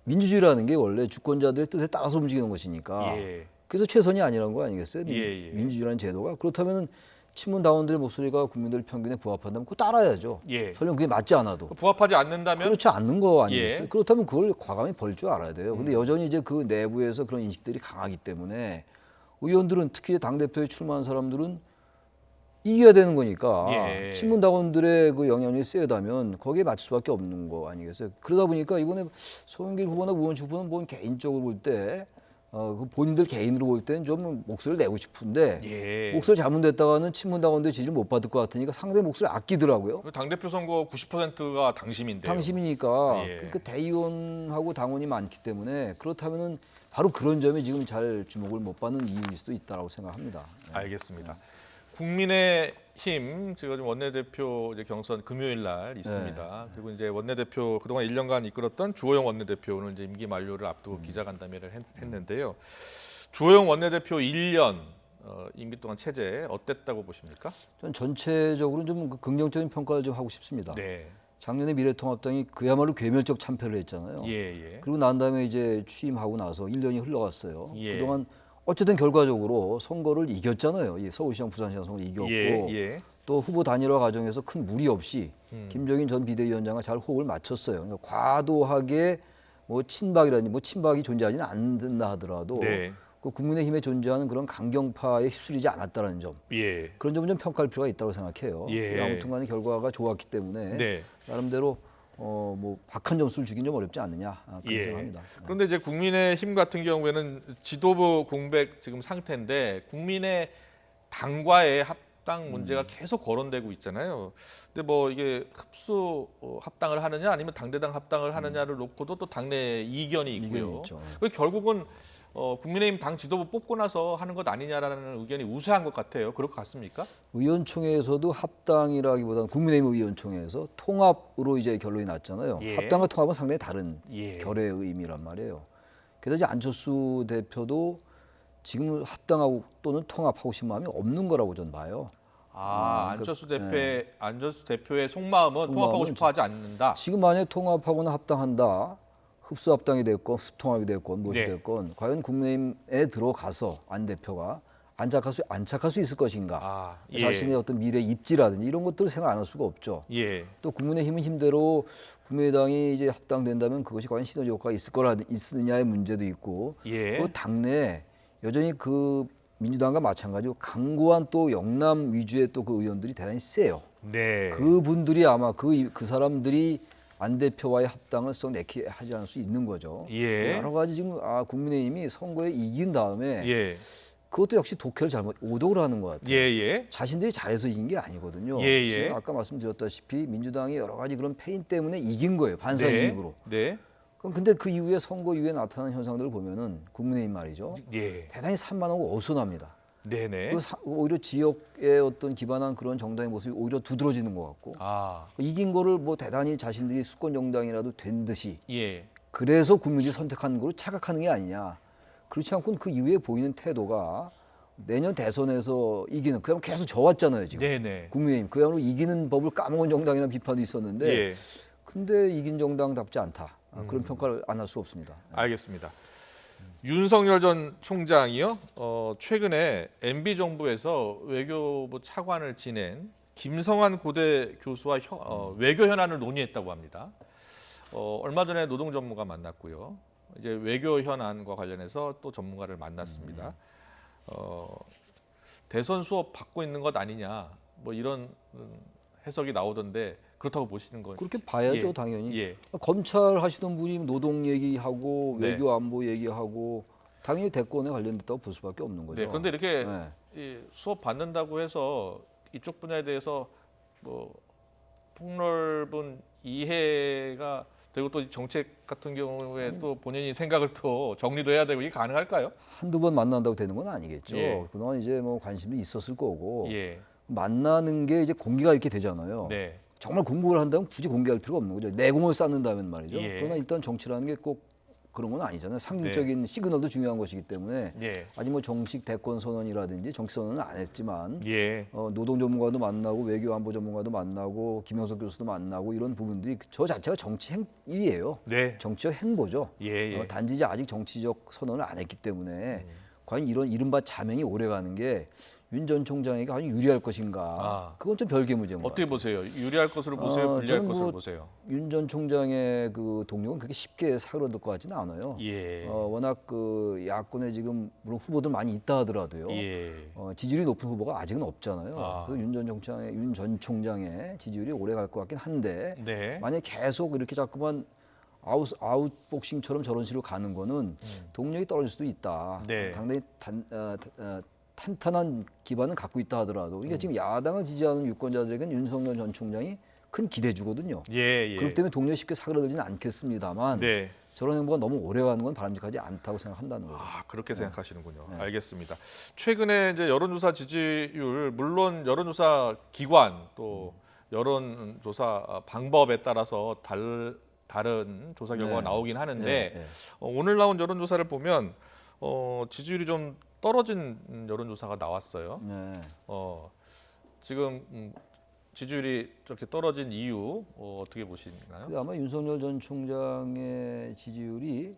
민주주의라는 게 원래 주권자들의 뜻에 따라서 움직이는 것이니까 그래서 최선이 아니라는 거 아니겠어요? 민주주의라는 제도가. 그렇다면은 친문당원들의 목소리가 국민들 평균에 부합한다면 그거 따라야죠. 예. 설령 그게 맞지 않아도. 부합하지 않는다면 그렇지 않는 거 아니겠어요? 예. 그렇다면 그걸 과감히 벌 줄 알아야 돼요. 근데 여전히 이제 그 내부에서 그런 인식들이 강하기 때문에 의원들은 특히 당대표에 출마한 사람들은 이겨야 되는 거니까 예. 친문당원들의 그 영향력이 세다면 거기에 맞출 수밖에 없는 거 아니겠어요? 그러다 보니까 이번에 송영길 후보나 우원식 후보는 뭐 개인적으로 볼 때 그 본인들 개인으로 볼 때는 좀 목소리를 내고 싶은데 예. 목소리 잘못됐다가는 친문당원들 지지를 못 받을 것 같으니까 상당히 목소리를 아끼더라고요. 당대표 선거 90%가 당심인데요. 당심이니까 예. 그러니까 대의원하고 당원이 많기 때문에 그렇다면은 바로 그런 점이 지금 잘 주목을 못 받는 이유일 수도 있다라고 생각합니다. 알겠습니다. 국민의힘 지금 원내대표 이제 경선 금요일 날 있습니다. 네. 그리고 이제 원내대표 그동안 1년간 이끌었던 주호영 원내대표는 이제 임기 만료를 앞두고 기자간담회를 했는데요. 주호영 원내대표 1년 임기 동안 체제 어땠다고 보십니까? 전 전체적으로 좀 긍정적인 평가를 좀 하고 싶습니다. 네. 작년에 미래통합당이 그야말로 괴멸적 참패를 했잖아요. 예. 그리고 난 다음에 이제 취임하고 나서 1년이 흘러갔어요. 예. 그동안 어쨌든 결과적으로 선거를 이겼잖아요. 이 서울시장, 부산시장 선거 이겼고 예. 또 후보 단일화 과정에서 큰 무리 없이 김정인 전 비대위원장과 잘 호흡을 맞췄어요. 그러니까 과도하게 뭐 친박이라든지 뭐 친박이 존재하지는 않는다 하더라도 네. 그 국민의힘에 존재하는 그런 강경파에 휩쓸리지 않았다는 점. 예. 그런 점은 좀 평가할 필요가 있다고 생각해요. 예. 아무튼간에 결과가 좋았기 때문에 네. 나름대로 뭐 박한 점수를 주긴 좀 어렵지 않느냐 그렇게 생각합니다. 그런데 이제 국민의힘 같은 경우에는 지도부 공백 지금 상태인데 국민의 당과의 합당 문제가 계속 거론되고 있잖아요. 근데 뭐 이게 흡수 합당을 하느냐 아니면 당대당 합당을 하느냐를 놓고도 또 당내 이견이 있고요. 그리고 결국은 국민의힘 당 지도부 뽑고 나서 하는 것 아니냐라는 의견이 우세한 것 같아요. 그럴 것 같습니까? 의원총회에서도 합당이라기보다는 국민의힘 의원총회에서 통합으로 이제 결론이 났잖아요. 예. 합당과 통합은 상당히 다른 예. 결의 의미란 말이에요. 게다가 이제 안철수 대표도 지금 합당하고 또는 통합하고 싶은 마음이 없는 거라고 저는 봐요. 안철수 대표의 속마음은 통합하고 싶어 하지 않는다. 지금 만약에 통합하거나 합당한다. 흡수 합당이 됐건 흡통합이 됐건 무엇이 네. 됐건 과연 국민의힘에 들어가서 안 대표가 안착할 수 있을 것인가? 예. 자신의 어떤 미래 입지라든지 이런 것들을 생각 안 할 수가 없죠. 예. 또 국민의힘은 힘대로 국민의당이 이제 합당된다면 그것이 과연 시너지 효과가 있느냐의 문제도 있고 예. 또 당내 여전히 그 민주당과 마찬가지로 강고한 또 영남 위주의 또 그 의원들이 대단히 세요. 네. 그분들이 아마 그 사람들이 안 대표와의 합당을 썩 내키 하지 않을 수 있는 거죠. 예. 여러 가지 지금 국민의힘이 선거에 이긴 다음에 예. 그것도 역시 독해를 잘못 오독을 하는 것 같아요. 예. 자신들이 잘해서 이긴 게 아니거든요. 예. 지금 아까 말씀드렸다시피 민주당이 여러 가지 그런 패인 때문에 이긴 거예요. 반사이익으로. 네. 근데 그 이후에 선거 이후에 나타나는 현상들을 보면은 국민의힘 말이죠. 예. 대단히 산만하고 어수선합니다. 네네. 오히려 지역에 어떤 기반한 그런 정당의 모습이 오히려 두드러지는 것 같고 이긴 거를 뭐 대단히 자신들이 수권 정당이라도 된 듯이 예. 그래서 국민들이 선택한 거로 착각하는 게 아니냐. 그렇지 않고는 그 이후에 보이는 태도가 내년 대선에서 이기는 그야말로 계속 져왔잖아요 지금. 네네. 국민의힘 그야말로 이기는 법을 까먹은 정당이라는 비판도 있었는데 예. 근데 이긴 정당답지 않다. 그런 평가를 안 할 수 없습니다. 알겠습니다. 윤석열 전 총장이요. 최근에 MB 정부에서 외교부 차관을 지낸 김성환 고대 교수와 외교 현안을 논의했다고 합니다. 얼마 전에 노동 전문가 만났고요. 이제 외교 현안과 관련해서 또 전문가를 만났습니다. 대선 수업 받고 있는 것 아니냐, 뭐 이런 해석이 나오던데 그렇다고 보시는 거예요? 그렇게 봐야죠, 예. 당연히. 예. 검찰 하시던 분이 노동 얘기하고 네. 외교 안보 얘기하고 당연히 대권에 관련됐다고 볼 수밖에 없는 거죠. 네, 그런데 이렇게 네. 수업 받는다고 해서 이쪽 분야에 대해서 뭐 폭넓은 이해가 되고 또 정책 같은 경우에 또 본인이 생각을 또 정리도 해야 되고 이게 가능할까요? 한두 번 만난다고 되는 건 아니겠죠. 예. 그동안 이제 뭐 관심도 있었을 거고 예. 만나는 게 이제 공개가 이렇게 되잖아요. 네. 정말 공부를 한다면 굳이 공개할 필요가 없는 거죠. 내공을 쌓는다면 말이죠. 예. 그러나 일단 정치라는 게 꼭 그런 건 아니잖아요. 상징적인 시그널도 중요한 것이기 때문에 예. 아직 뭐 정식 대권 선언이라든지 정치 선언은 안 했지만 예. 노동 전문가도 만나고 외교 안보 전문가도 만나고 김영석 교수도 만나고 이런 부분들이 저 자체가 정치 행위예요. 네. 정치적 행보죠. 예. 단지 이제 아직 정치적 선언을 안 했기 때문에 과연 이런 이른바 자명이 오래가는 게 윤 전 총장에게 아주 유리할 것인가? 그건 좀 별개 문제인 것 어떻게 같아요. 보세요? 유리할 것으로 보세요? 불리할 저는 것으로 보세요? 윤 전 총장의 그 동력은 그렇게 쉽게 사그라들 것 같지는 않아요. 예. 워낙 그 야권에 지금 물론 후보들 많이 있다 하더라도요. 예. 지지율이 높은 후보가 아직은 없잖아요. 그래서 윤 전 총장의 지지율이 오래 갈 것 같긴 한데 네. 만약 계속 이렇게 자꾸만 아웃복싱처럼 저런 식으로 가는 거는 동력이 떨어질 수도 있다. 네. 상당히 탄탄한 기반은 갖고 있다 하더라도 이게 지금 야당을 지지하는 유권자들에게는 윤석열 전 총장이 큰 기대주거든요. 예. 그렇기 때문에 동력이 쉽게 사그라들지는 않겠습니다만 네. 저런 행보가 너무 오래 가는 건 바람직하지 않다고 생각한다는 거죠. 그렇게 생각하시는군요. 알겠습니다. 최근에 이제 여론조사 지지율, 물론 여론조사 기관 또 여론조사 방법에 따라서 다른 조사 결과가 나오긴 하는데 오늘 나온 여론조사를 보면 지지율이 좀 떨어진 여론조사가 나왔어요. 지금 지지율이 저렇게 떨어진 이유 어떻게 보시나요? 아마 윤석열 전 총장의 지지율이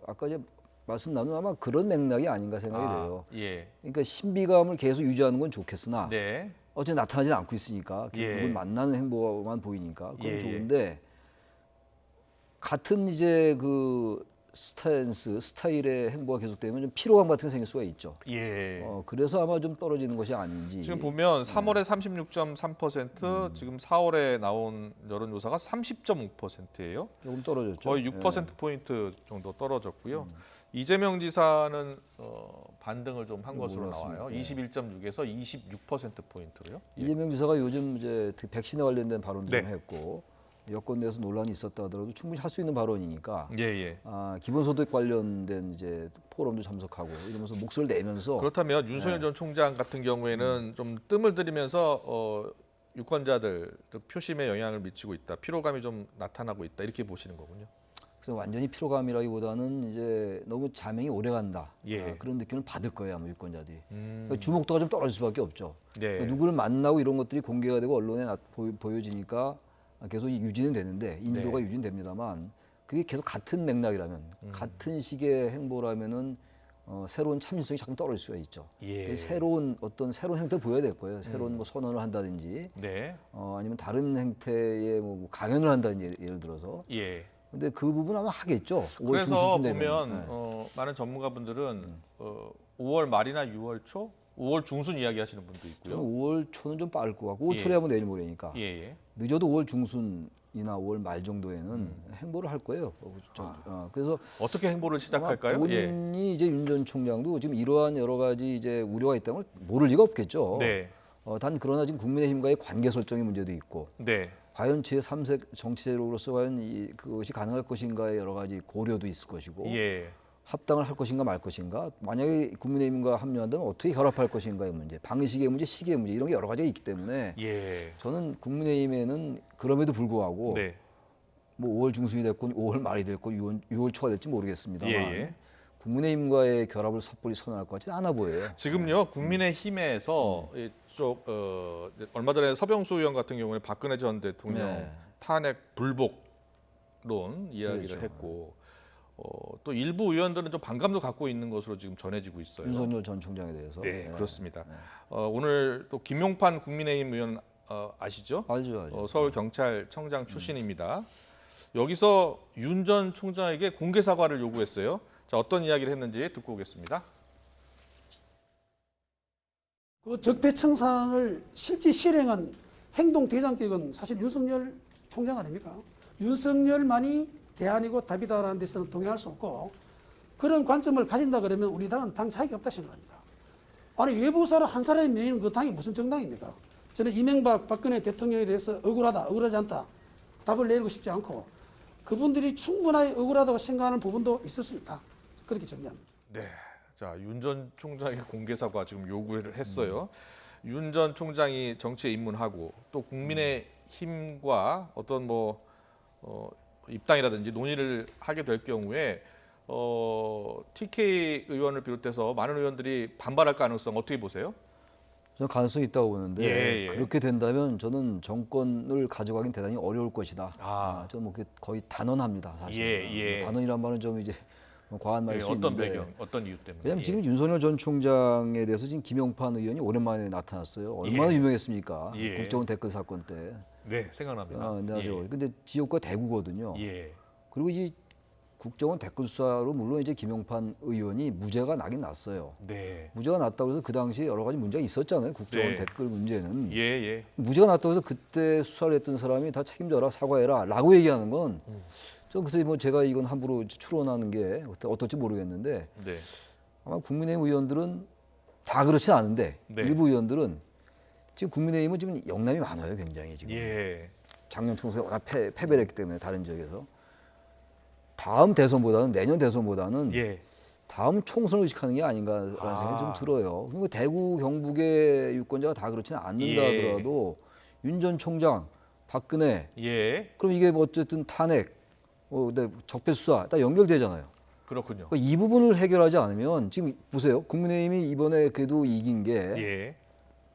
아까 이제 말씀 나눈 아마 그런 맥락이 아닌가 생각이 돼요. 예. 그러니까 신비감을 계속 유지하는 건 좋겠으나 네. 어제 나타나지 않고 있으니까 누굴 만나는 행보만 보이니까 그건 좋은데 같은 이제 그 스타일의 행보가 계속되면 좀 피로감 같은 게 생길 수가 있죠. 그래서 아마 좀 떨어지는 것이 아닌지. 지금 보면 3월에 36.3%, 지금 4월에 나온 여론조사가 30.5%예요. 조금 떨어졌죠. 거의 6%포인트 정도 떨어졌고요. 이재명 지사는 반등을 좀 한 것으로 나와요. 21.6에서 26%포인트로요. 이재명 지사가 요즘 이제 백신에 관련된 발언도 좀 했고 여권 내에서 논란이 있었다 하더라도 충분히 할 수 있는 발언이니까 기본소득 관련된 이제 포럼도 참석하고 이러면서 목소리를 내면서 그렇다면 윤석열 전 총장 같은 경우에는 좀 뜸을 들이면서 유권자들 표심에 영향을 미치고 있다, 피로감이 좀 나타나고 있다 이렇게 보시는 거군요. 그래서 완전히 피로감이라기보다는 이제 너무 자명이 오래 간다 그런 느낌을 받을 거예요 아마 유권자들이. 그러니까 주목도가 좀 떨어질 수밖에 없죠. 그러니까 누구를 만나고 이런 것들이 공개가 되고 언론에 보여지니까 계속 유지는 되는데 인지도가 유지는 됩니다만 그게 계속 같은 맥락이라면 같은 식의 행보라면은 새로운 참신성이 자꾸 떨어질 수가 있죠. 새로운 행태를 보여야 될 거예요. 새로운 뭐 선언을 한다든지 아니면 다른 행태의 뭐 강연을 한다든지 예를 들어서. 근데 그 부분 아마 하겠죠. 그래서 보면 많은 전문가분들은 5월 말이나 6월 초, 5월 중순 이야기하시는 분도 있고요. 5월 초는 좀 빠를 것 같고 5월 초에 하면 내일 모레니까. 늦어도 5월 중순이나 5월 말 정도에는 행보를 할 거예요. 그래서 어떻게 행보를 시작할까요? 본인이 이제 윤 전 총장도 지금 이러한 여러 가지 이제 우려가 있다는 걸 모를 리가 없겠죠. 단 그러나 지금 국민의힘과의 관계 설정의 문제도 있고. 과연 제3색 정치 세력으로서 과연 그것이 가능할 것인가의 여러 가지 고려도 있을 것이고. 합당을 할 것인가 말 것인가, 만약에 국민의힘과 합류한다면 어떻게 결합할 것인가의 문제, 방식의 문제, 시기의 문제 이런 게 여러 가지가 있기 때문에 저는 국민의힘에는 그럼에도 불구하고 뭐 5월 중순이 됐건 5월 말이 됐건 6월 초가 될지 모르겠습니다만 국민의힘과의 결합을 섣불리 선언할 것 같지는 않아 보여요. 지금요 국민의힘에서 얼마 전에 서병수 의원 같은 경우는 박근혜 전 대통령 탄핵 불복론 이야기를 했고 또 일부 의원들은 좀 반감도 갖고 있는 것으로 지금 전해지고 있어요. 윤석열 전 총장에 대해서. 그렇습니다. 오늘 또 김용판 국민의힘 의원 아시죠? 알죠. 서울경찰청장 출신입니다. 여기서 윤 전 총장에게 공개 사과를 요구했어요. 자, 어떤 이야기를 했는지 듣고 오겠습니다. 그 적폐청산을 실제 실행한 행동 대장격은 사실 윤석열 총장 아닙니까? 윤석열만이 대안이고 답이다라는 데서는 동의할 수 없고 그런 관점을 가진다 그러면 우리 당은 당 자격이 없다 생각합니다. 아니 외부사로 한 사람이 메이는 그 당이 무슨 정당입니까? 저는 이명박 박근혜 대통령에 대해서 억울하다, 억울하지 않다 답을 내리고 싶지 않고 그분들이 충분하게 억울하다고 생각하는 부분도 있을 수 있다. 그렇게 정리합니다. 자, 윤 전 총장의 공개 사과 지금 요구를 했어요. 윤 전 총장이 정치에 입문하고 또 국민의힘과 어떤 입당이라든지 논의를 하게 될 경우에 TK 의원을 비롯해서 많은 의원들이 반발할 가능성 어떻게 보세요? 저는 가능성이 있다고 보는데 그렇게 된다면 저는 정권을 가져가긴 대단히 어려울 것이다. 저는 거의 단언합니다. 사실. 단언이란 말은 좀 이제 과한 말일 수 어떤 있는데 배경, 어떤 이유 때문에? 왜냐하면 지금 윤석열 전 총장에 대해서 지금 김용판 의원이 오랜만에 나타났어요. 얼마나 유명했습니까? 국정원 댓글 사건 때. 네, 생각납니다. 근데 지역구가 대구거든요. 그리고 이제 국정원 댓글 수사로 물론 이제 김용판 의원이 무죄가 나긴 났어요. 네. 무죄가 났다고 해서 그 당시에 여러 가지 문제가 있었잖아요. 국정원 네. 댓글 문제는. 예. 무죄가 났다고 해서 그때 수사를 했던 사람이 다 책임져라, 사과해라 라고 얘기하는 건 저 글쎄 뭐 제가 이건 함부로 추론하는 게 어떨지 모르겠는데 네. 아마 국민의힘 의원들은 다 그렇진 않은데 네. 일부 의원들은 지금 국민의힘은 지금 영남이 많아요, 굉장히 지금. 작년 총선에 워낙 패배를 했기 때문에 다른 지역에서 다음 대선보다는 내년 대선보다는 다음 총선을 의식하는 게 아닌가라는 생각이 좀 들어요. 그리고 대구 경북의 유권자가 다 그렇지는 않는다 하더라도 윤 전 총장, 박근혜, 그럼 이게 뭐 어쨌든 탄핵, 적폐 수사 다 연결되잖아요. 그렇군요. 그러니까 이 부분을 해결하지 않으면 지금 보세요. 국민의힘이 이번에 그래도 이긴 게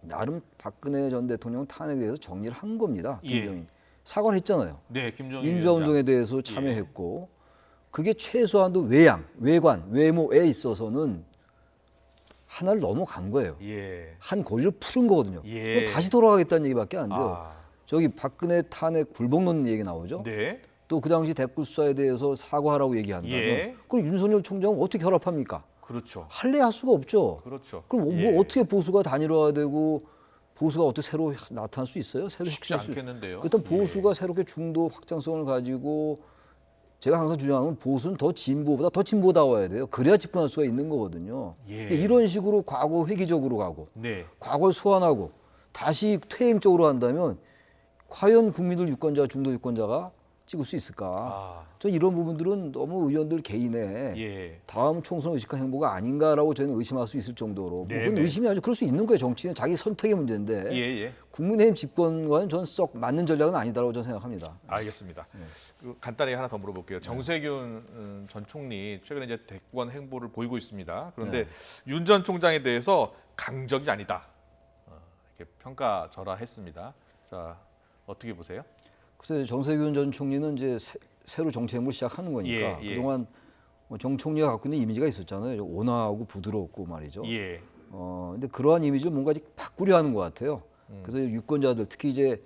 나름 박근혜 전 대통령 탄핵에 대해서 정리를 한 겁니다. 김정인 사과를 했잖아요. 네, 김정인 민주화운동에 대해서 참여했고 그게 최소한도 외관, 외모에 있어서는 하나를 넘어간 거예요. 한 고리를 푸른 거거든요. 다시 돌아가겠다는 얘기밖에 안 돼요. 저기 박근혜 탄핵 불복론 얘기 나오죠. 또 그 당시 댓글 수사에 대해서 사과하라고 얘기한다면 그럼 윤석열 총장은 어떻게 결합합니까? 그렇죠. 할래 할 수가 없죠. 그렇죠. 그럼 뭐 어떻게 보수가 단일화되고 보수가 어떻게 새로 나타날 수 있어요? 새로 쉽지 않겠는데요. 일단 보수가 새롭게 중도 확장성을 가지고 제가 항상 주장하는 보수는 더 진보보다 더 진보다워야 돼요. 그래야 집권할 수가 있는 거거든요. 이런 식으로 과거 회귀적으로 가고 과거를 소환하고 다시 퇴행적으로 한다면 과연 국민들 유권자, 중도 유권자가 찍을 수 있을까? 저 이런 부분들은 너무 의원들 개인의 다음 총선 의식한 행보가 아닌가라고 저는 의심할 수 있을 정도로 그건 의심이 아니죠. 그럴 수 있는 거예요. 정치는 자기 선택의 문제인데 국민의힘 집권과는 전 썩 맞는 전략은 아니다라고 저는 생각합니다. 알겠습니다. 간단히 하나 더 물어볼게요. 정세균 전 총리 최근에 이제 대권 행보를 보이고 있습니다. 그런데 윤 전 총장에 대해서 강적이 아니다 이렇게 평가절하했습니다. 자, 어떻게 보세요? 글쎄 정세균 전 총리는 이제 새로 정치 행보를 시작하는 거니까 그동안 정 총리가 갖고 있는 이미지가 있었잖아요. 온화하고 부드럽고 말이죠. 근데 그러한 이미지를 뭔가 바꾸려 하는 것 같아요. 그래서 유권자들 특히 이제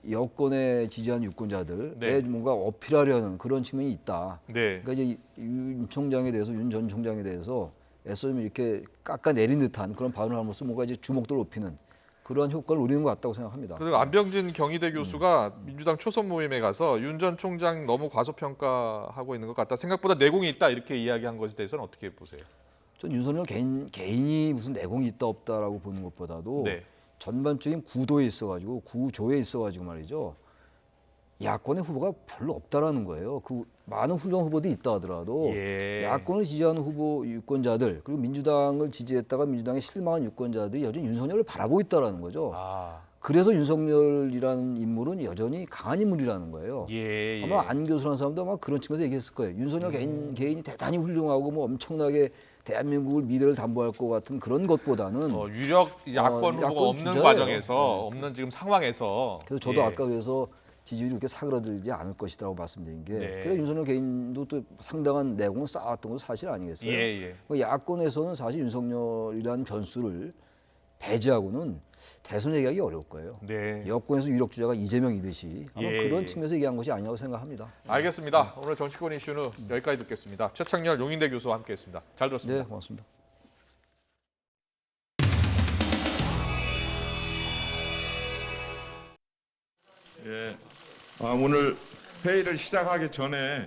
여권에 지지한 유권자들에 뭔가 어필하려는 그런 측면이 있다. 그러니까 이제 윤 총장에 대해서 윤 전 총장에 대해서 애써 좀 이렇게 깎아내린 듯한 그런 발언을 함으로써 뭔가 이제 주목도를 높이는 그러한 효과를 노리는 것 같다고 생각합니다. 그리고 안병진 경희대 교수가 민주당 초선 모임에 가서 윤 전 총장 너무 과소평가하고 있는 것 같다. 생각보다 내공이 있다 이렇게 이야기한 것에 대해서는 어떻게 보세요? 전 윤석열 개인이 무슨 내공이 있다 없다라고 보는 것보다도 전반적인 구도에 있어가지고 구조에 있어가지고 말이죠. 야권의 후보가 별로 없다라는 거예요. 그 많은 훌륭한 후보들이 있다 하더라도 야권을 지지하는 후보 유권자들 그리고 민주당을 지지했다가 민주당에 실망한 유권자들이 여전히 윤석열을 바라보고 있다라는 거죠. 그래서 윤석열이라는 인물은 여전히 강한 인물이라는 거예요. 아마 안 교수라는 사람도 아마 그런 측면에서 얘기했을 거예요. 윤석열 개인이 대단히 훌륭하고 뭐 엄청나게 대한민국을 미래를 담보할 것 같은 그런 것보다는 유력 야권 후보가 없는 주자예요. 과정에서 없는 지금 상황에서 그래서 저도 아까 그래서 지지율이 그렇게 사그라들지 않을 것이라고 말씀드린 게 그래서 윤석열 개인도 또 상당한 내공을 쌓았던 건 사실 아니겠어요? 야권에서는 사실 윤석열이라는 변수를 배제하고는 대선 얘기하기 어려울 거예요. 여권에서 유력 주자가 이재명이듯이 아마 그런 측면에서 얘기한 것이 아니라고 생각합니다. 알겠습니다. 오늘 정치권 이슈는 여기까지 듣겠습니다. 최창렬 용인대 교수와 함께했습니다. 잘 들었습니다. 네, 고맙습니다. 오늘 회의를 시작하기 전에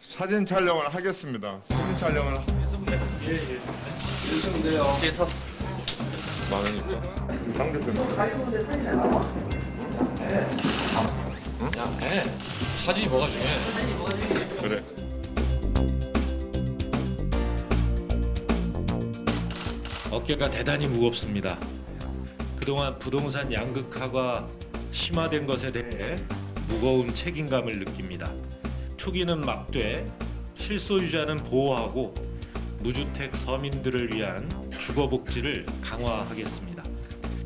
사진 촬영을 하겠습니다. 사진 촬영을 있으면돼요. 많으니까. 당 대표님. 야, 해. 사진이 뭐가 중요해? 그래. 어깨가 대단히 무겁습니다. 그동안 부동산 양극화가 심화된 것에 대해 무거운 책임감을 느낍니다. 투기는 막되 실소유자는 보호하고 무주택 서민들을 위한 주거복지를 강화하겠습니다.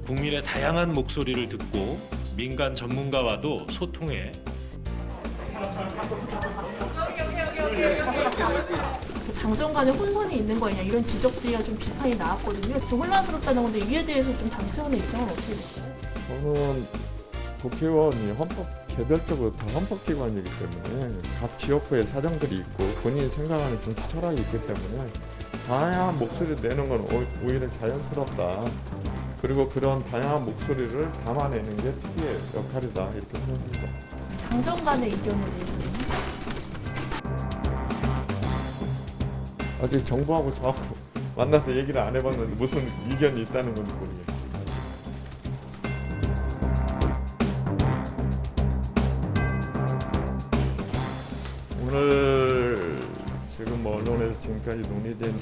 국민의 다양한 목소리를 듣고 민간 전문가와도 소통해 장정 간에 혼선이 있는 거냐 이런 지적들이나 좀 비판이 나왔거든요. 좀 혼란스럽다는 건데 이에 대해서 좀 당 차원의 입장은 어떻게 될까요? 저는 국회의원이 개별적으로 다 헌법기관이기 때문에 각 지역구에 사정들이 있고 본인이 생각하는 정치 철학이 있기 때문에 다양한 목소리를 내는 건 오히려 자연스럽다. 그리고 그런 다양한 목소리를 담아내는 게 특위의 역할이다 이렇게 생각합니다. 당정 간의 의견에 대해서는? 아직 정부하고 저하고 만나서 얘기를 안 해봤는데 무슨 이견이 있다는 건지 모르겠어요. 오늘 지금 언론에서 지금까지 논의된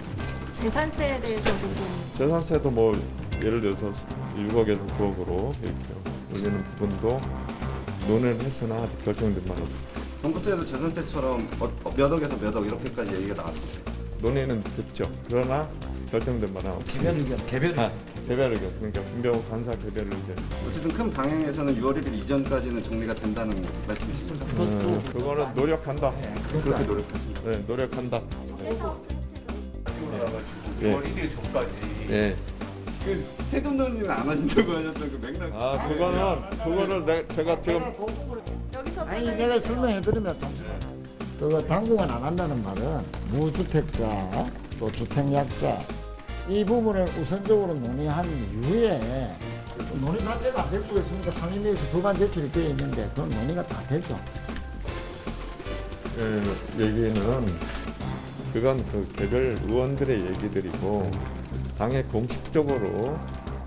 재산세에 대해서도 좀 재산세도 뭐 예를 들어서 6억에서 9억으로 이렇게 올리는 부분도 논의를 했으나 아직 결정된 바는 없습니다. 종부세도 재산세처럼 몇 억에서 몇 억 이렇게까지 얘기가 나왔었어요. 논의는 됐죠. 그러나 결정된 바는 없습니다. 개별 의견. 그러니까 김병호 간사 개별 의견. 어쨌든 큰 방향에서는 6월 1일 이전까지는 정리가 된다는 말씀이시죠? 그거는 노력한다. 그렇게 노력하십니다. 네, 노력한다. 네. 6월 1일 전까지. 네. 그 세금 논의는 안 하신다고 하셨던 그 맥락. 그거를 제가 지금 아니 내가 설명해드리면 그 당분간 안 한다는 말은 무주택자 또 주택약자 이 부분을 우선적으로 논의한 이후에 논의 자체가 안 될 수가 있으니까 상임위에서 법안 제출이 되어 있는데 그런 논의가 다 되죠. 얘기는 그건 그 개별 의원들의 얘기들이고 당에 공식적으로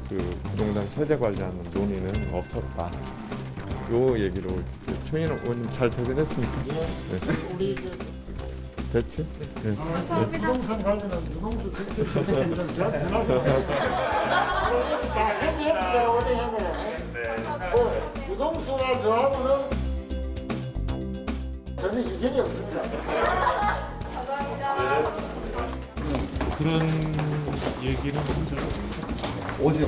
그 부동산 세제 관리하는 논의는 없었다. 요 얘기로 최인호 의원님 잘 대변했습니까? 예. 네. 우리 됐죠? 네. 부동산 관련은 유동수 정책 선생님 좀 전하세요. 다 얘기했어요. 어디 하면 유동수와 저하고는 전혀 이견이 없습니다. 그런 얘기는 어제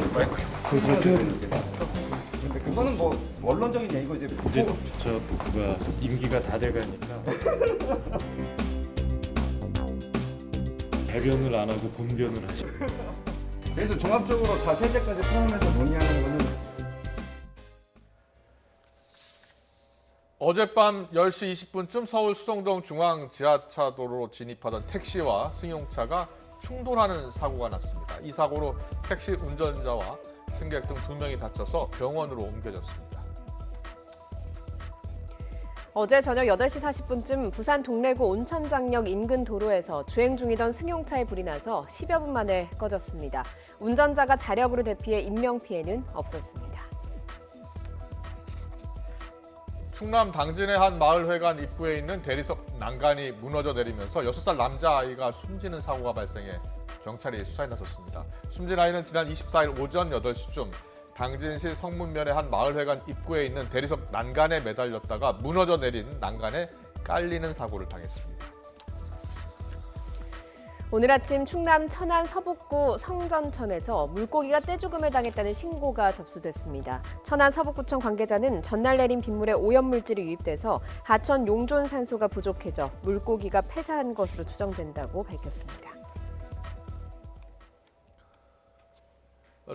그거는 뭐 원론적인 얘기고 이제 저 임기가 다 돼가니까 대변을 안 하고 본변을 하시고. 그래서 종합적으로 다 세제까지 포함해서 논의하는 거는 어젯밤 10시 20분쯤 서울 수성동 중앙 지하차도로 진입하던 택시와 승용차가 충돌하는 사고가 났습니다. 이 사고로 택시 운전자와 승객 등 2명이 다쳐서 병원으로 옮겨졌습니다. 어제 저녁 8시 40분쯤 부산 동래구 온천장역 인근 도로에서 주행 중이던 승용차에 불이 나서 10여 분 만에 꺼졌습니다. 운전자가 자력으로 대피해 인명피해는 없었습니다. 충남 당진의 한 마을회관 입구에 있는 대리석 난간이 무너져 내리면서 6살 남자아이가 숨지는 사고가 발생해 경찰이 수사에 나섰습니다. 숨진 아이는 지난 24일 오전 8시쯤 당진시 성문면의 한 마을회관 입구에 있는 대리석 난간에 매달렸다가 무너져 내린 난간에 깔리는 사고를 당했습니다. 오늘 아침 충남 천안 서북구 성전천에서 물고기가 떼죽음을 당했다는 신고가 접수됐습니다. 천안 서북구청 관계자는 전날 내린 빗물에 오염물질이 유입돼서 하천 용존 산소가 부족해져 물고기가 폐사한 것으로 추정된다고 밝혔습니다.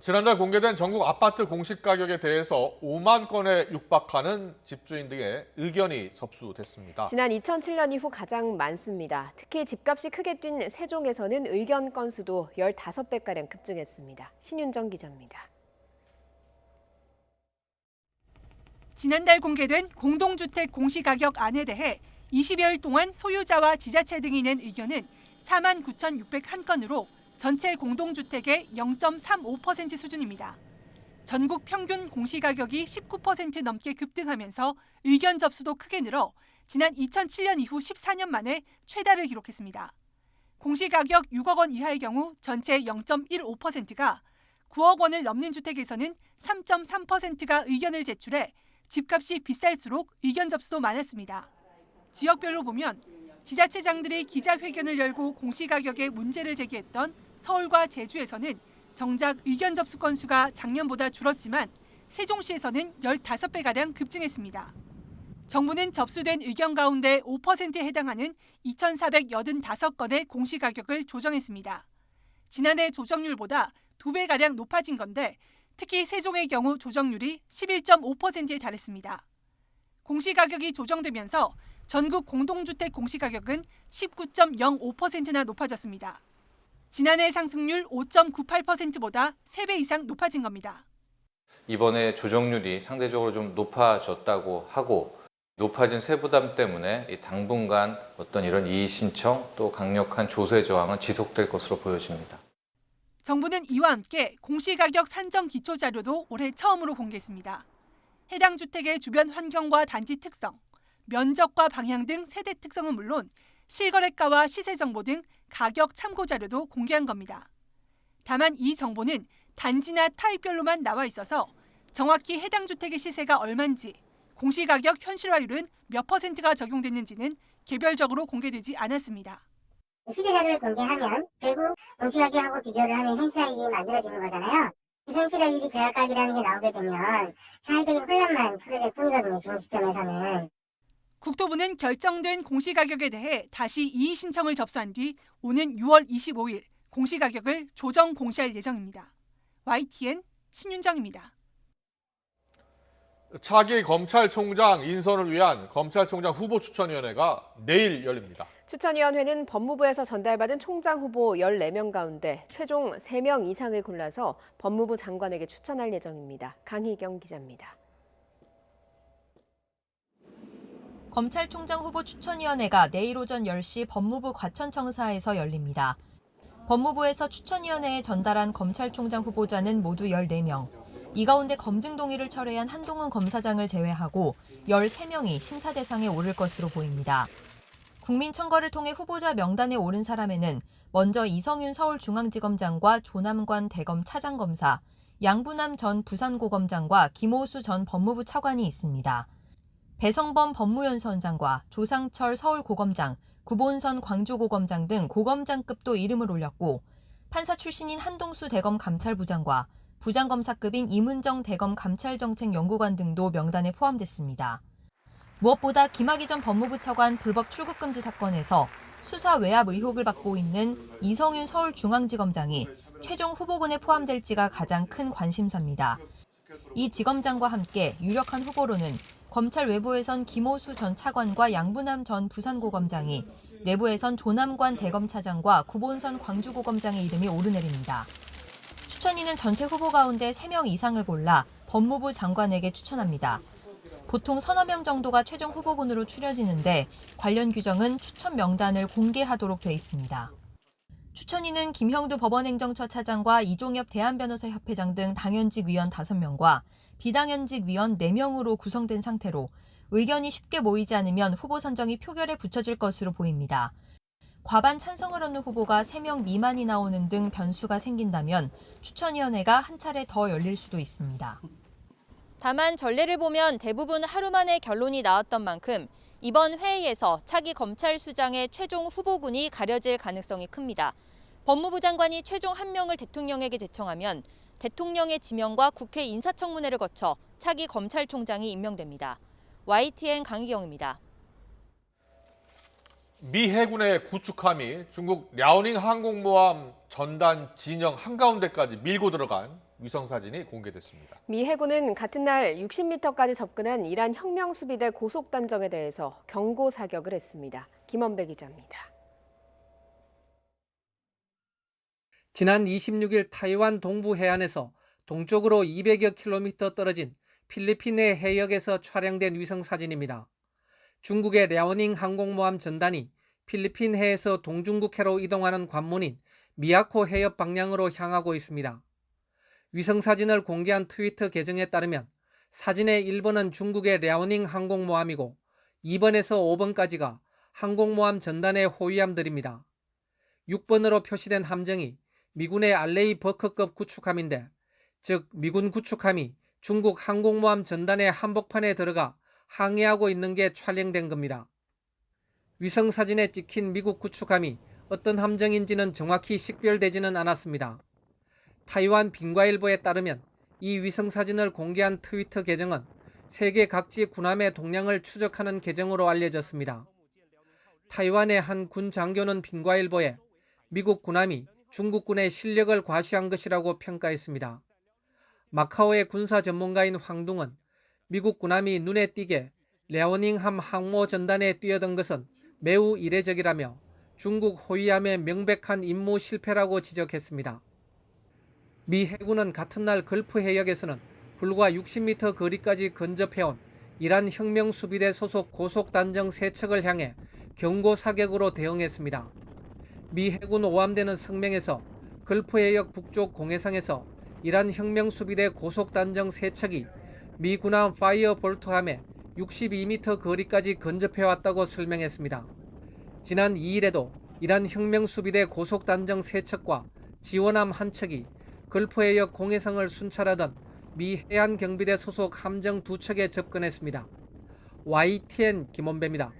지난달 공개된 전국 아파트 공시가격에 대해서 5만 건에 육박하는 집주인 등의 의견이 접수됐습니다. 지난 2007년 이후 가장 많습니다. 특히 집값이 크게 뛴 세종에서는 의견 건수도 15배가량 급증했습니다. 신윤정 기자입니다. 지난달 공개된 공동주택 공시가격안에 대해 20여일 동안 소유자와 지자체 등이 낸 의견은 49,601건으로 전체 공동주택의 0.35% 수준입니다. 전국 평균 공시가격이 19% 넘게 급등하면서 의견 접수도 크게 늘어 지난 2007년 이후 14년 만에 최다를 기록했습니다. 공시가격 6억 원 이하의 경우 전체 0.15%가 9억 원을 넘는 주택에서는 3.3%가 의견을 제출해 집값이 비쌀수록 의견 접수도 많았습니다. 지역별로 보면 지자체장들이 기자회견을 열고 공시가격에 문제를 제기했던 서울과 제주에서는 정작 의견 접수 건수가 작년보다 줄었지만 세종시에서는 15배가량 급증했습니다. 정부는 접수된 의견 가운데 5%에 해당하는 2,485건의 공시가격을 조정했습니다. 지난해 조정률보다 2배가량 높아진 건데 특히 세종의 경우 조정률이 11.5%에 달했습니다. 공시가격이 조정되면서 전국 공동주택 공시가격은 19.05%나 높아졌습니다. 지난해 상승률 5.98%보다 3배 이상 높아진 겁니다. 이번에 조정률이 상대적으로 좀 높아졌다고 하고 높아진 세부담 때문에 당분간 어떤 이런 이의 신청 또 강력한 조세 저항은 지속될 것으로 보여집니다. 정부는 이와 함께 공시가격 산정 기초자료도 올해 처음으로 공개했습니다. 해당 주택의 주변 환경과 단지 특성, 면적과 방향 등 세대 특성은 물론 실거래가와 시세 정보 등 가격 참고 자료도 공개한 겁니다. 다만 이 정보는 단지나 타입별로만 나와 있어서 정확히 해당 주택의 시세가 얼마인지, 공시가격 현실화율은 몇 %가 적용됐는지는 개별적으로 공개되지 않았습니다. 시세 자료를 공개하면 결국 공시가격하고 비교를 하면 현실화율이 만들어지는 거잖아요. 현실화율이 제각각이라는 게 나오게 되면 사회적인 혼란만 초래될 뿐이거든요. 지금 시점에서는. 국토부는 결정된 공시가격에 대해 다시 이의 신청을 접수한 뒤 오는 6월 25일 공시가격을 조정 공시할 예정입니다. YTN 신윤정입니다. 차기 검찰총장 인선을 위한 검찰총장 후보 추천위원회가 내일 열립니다. 추천위원회는 법무부에서 전달받은 총장 후보 14명 가운데 최종 3명 이상을 골라서 법무부 장관에게 추천할 예정입니다. 강희경 기자입니다. 검찰총장 후보 추천위원회가 내일 오전 10시 법무부 과천청사에서 열립니다. 법무부에서 추천위원회에 전달한 검찰총장 후보자는 모두 14명. 이 가운데 검증 동의를 철회한 한동훈 검사장을 제외하고 13명이 심사 대상에 오를 것으로 보입니다. 국민청거를 통해 후보자 명단에 오른 사람에는 먼저 이성윤 서울중앙지검장과 조남관 대검 차장검사, 양부남 전 부산고검장과 김호수 전 법무부 차관이 있습니다. 배성범 법무연수원장과 조상철 서울고검장, 구본선 광주고검장 등 고검장급도 이름을 올렸고 판사 출신인 한동수 대검 감찰부장과 부장검사급인 이문정 대검 감찰정책연구관 등도 명단에 포함됐습니다. 무엇보다 김학의 전 법무부 차관 불법 출국금지 사건에서 수사 외압 의혹을 받고 있는 이성윤 서울중앙지검장이 최종 후보군에 포함될지가 가장 큰 관심사입니다. 이 지검장과 함께 유력한 후보로는 검찰 외부에선 김호수 전 차관과 양부남 전 부산고검장이, 내부에선 조남관 대검차장과 구본선 광주고검장의 이름이 오르내립니다. 추천위는 전체 후보 가운데 3명 이상을 골라 법무부 장관에게 추천합니다. 보통 서너 명 정도가 최종 후보군으로 추려지는데 관련 규정은 추천 명단을 공개하도록 돼 있습니다. 추천위는 김형두 법원행정처 차장과 이종엽 대한변호사협회장 등 당연직 위원 5명과 비당연직 위원 4명으로 구성된 상태로 의견이 쉽게 모이지 않으면 후보 선정이 표결에 붙여질 것으로 보입니다. 과반 찬성을 얻는 후보가 3명 미만이 나오는 등 변수가 생긴다면 추천위원회가 한 차례 더 열릴 수도 있습니다. 다만 전례를 보면 대부분 하루 만에 결론이 나왔던 만큼 이번 회의에서 차기 검찰수장의 최종 후보군이 가려질 가능성이 큽니다. 법무부 장관이 최종 1명을 대통령에게 제청하면 대통령의 지명과 국회 인사청문회를 거쳐 차기 검찰총장이 임명됩니다. YTN 강희경입니다. 미 해군의 구축함이 중국 랴오닝 항공모함 전단 진영 한가운데까지 밀고 들어간 위성사진이 공개됐습니다. 미 해군은 같은 날 60m까지 접근한 이란 혁명수비대 고속단정에 대해서 경고 사격을 했습니다. 김원배 기자입니다. 지난 26일 타이완 동부 해안에서 동쪽으로 200여 킬로미터 떨어진 필리핀의 해역에서 촬영된 위성사진입니다. 중국의 랴오닝 항공모함 전단이 필리핀 해에서 동중국해로 이동하는 관문인 미야코 해협 방향으로 향하고 있습니다. 위성사진을 공개한 트위터 계정에 따르면 사진의 1번은 중국의 랴오닝 항공모함이고 2번에서 5번까지가 항공모함 전단의 호위함들입니다. 6번으로 표시된 함정이 미군의 알레이 버커급 구축함인데, 즉 미군 구축함이 중국 항공모함 전단의 한복판에 들어가 항해하고 있는 게 촬영된 겁니다. 위성사진에 찍힌 미국 구축함이 어떤 함정인지는 정확히 식별되지는 않았습니다. 타이완 빈과일보에 따르면 이 위성사진을 공개한 트위터 계정은 세계 각지 군함의 동향을 추적하는 계정으로 알려졌습니다. 타이완의 한 군 장교는 빈과일보에 미국 군함이 중국군의 실력을 과시한 것이라고 평가했습니다. 마카오의 군사 전문가인 황둥은 미국 군함이 눈에 띄게 랴오닝함 항모 전단에 뛰어든 것은 매우 이례적이라며 중국 호위함의 명백한 임무 실패라고 지적했습니다. 미 해군은 같은 날 걸프 해역에서는 불과 60m 거리까지 근접해온 이란 혁명수비대 소속 고속단정 3척을 향해 경고 사격으로 대응했습니다. 미 해군 오함대는 성명에서 걸프 해역 북쪽 공해상에서 이란 혁명수비대 고속단정 3척이 미 군함 파이어볼트함에 62m 거리까지 근접해왔다고 설명했습니다. 지난 2일에도 이란 혁명수비대 고속단정 3척과 지원함 1척이 걸프 해역 공해상을 순찰하던 미 해안경비대 소속 함정 2척에 접근했습니다. YTN 김원배입니다.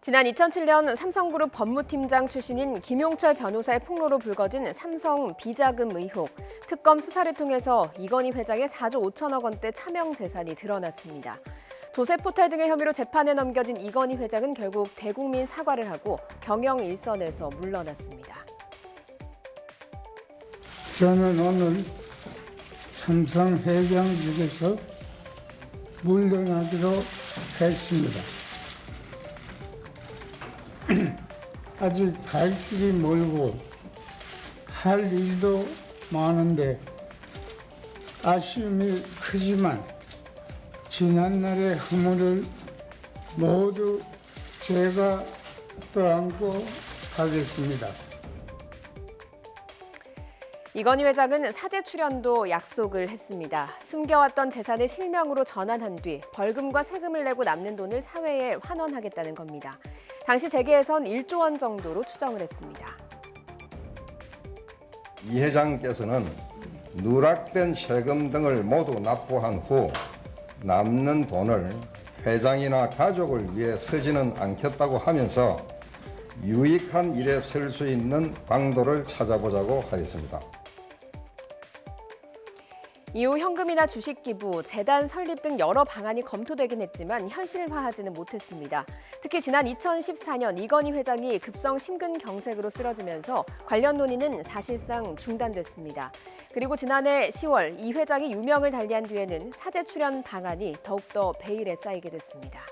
지난 2007년 삼성그룹 법무팀장 출신인 김용철 변호사의 폭로로 불거진 삼성 비자금 의혹. 특검 수사를 통해서 이건희 회장의 4조 5천억 원대 차명 재산이 드러났습니다. 조세 포탈 등의 혐의로 재판에 넘겨진 이건희 회장은 결국 대국민 사과를 하고 경영 일선에서 물러났습니다. 저는 오늘 삼성 회장직에서 물러나기로 했습니다. 아직 갈 길이 멀고 할 일도 많은데 아쉬움이 크지만 지난날의 허물을 모두 제가 떠안고 가겠습니다. 이건희 회장은 사제 출연도 약속을 했습니다. 숨겨왔던 재산을 실명으로 전환한 뒤 벌금과 세금을 내고 남는 돈을 사회에 환원하겠다는 겁니다. 당시 재계에선 1조 원 정도로 추정을 했습니다. 이 회장께서는 누락된 세금 등을 모두 납부한 후 남는 돈을 회장이나 가족을 위해 쓰지는 않겠다고 하면서 유익한 일에 쓸 수 있는 방도를 찾아보자고 하였습니다. 이후 현금이나 주식 기부, 재단 설립 등 여러 방안이 검토되긴 했지만 현실화하지는 못했습니다. 특히 지난 2014년 이건희 회장이 급성 심근경색으로 쓰러지면서 관련 논의는 사실상 중단됐습니다. 그리고 지난해 10월 이 회장이 유명을 달리한 뒤에는 사제 출연 방안이 더욱더 베일에 쌓이게 됐습니다.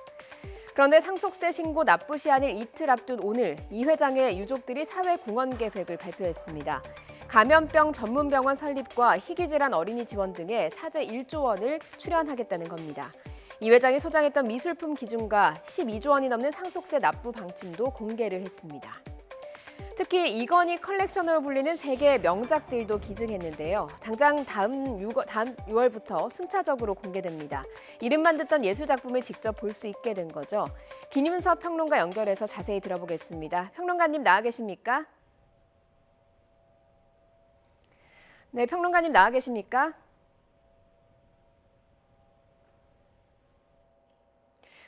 그런데 상속세 신고 납부 시한을 이틀 앞둔 오늘 이 회장의 유족들이 사회공헌 계획을 발표했습니다. 감염병 전문병원 설립과 희귀질환 어린이 지원 등의 사제 1조 원을 출연하겠다는 겁니다. 이 회장이 소장했던 미술품 기준과 12조 원이 넘는 상속세 납부 방침도 공개를 했습니다. 특히 이건희 컬렉션으로 불리는 세계 명작들도 기증했는데요. 당장 다음 6월부터 순차적으로 공개됩니다. 이름만 듣던 예술작품을 직접 볼 수 있게 된 거죠. 김윤섭 평론가 연결해서 자세히 들어보겠습니다. 평론가님 나와 계십니까? 네, 평론가님 나와 계십니까?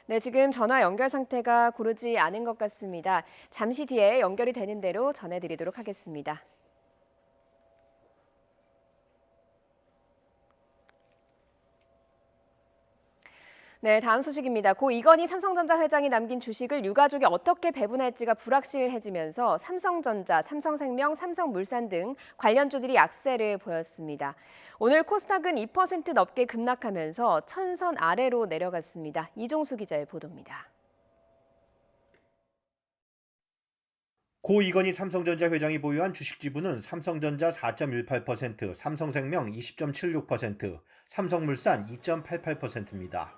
네, 지금 전화 연결 상태가 고르지 않은 것 같습니다. 잠시 뒤에 연결이 되는 대로 전해드리도록 하겠습니다. 네, 다음 소식입니다. 고 이건희 삼성전자 회장이 남긴 주식을 유가족이 어떻게 배분할지가 불확실해지면서 삼성전자, 삼성생명, 삼성물산 등 관련주들이 약세를 보였습니다. 오늘 코스닥은 2% 넘게 급락하면서 1000선 아래로 내려갔습니다. 이종수 기자의 보도입니다. 고 이건희 삼성전자 회장이 보유한 주식 지분은 삼성전자 4.18%, 삼성생명 20.76%, 삼성물산 2.88%입니다.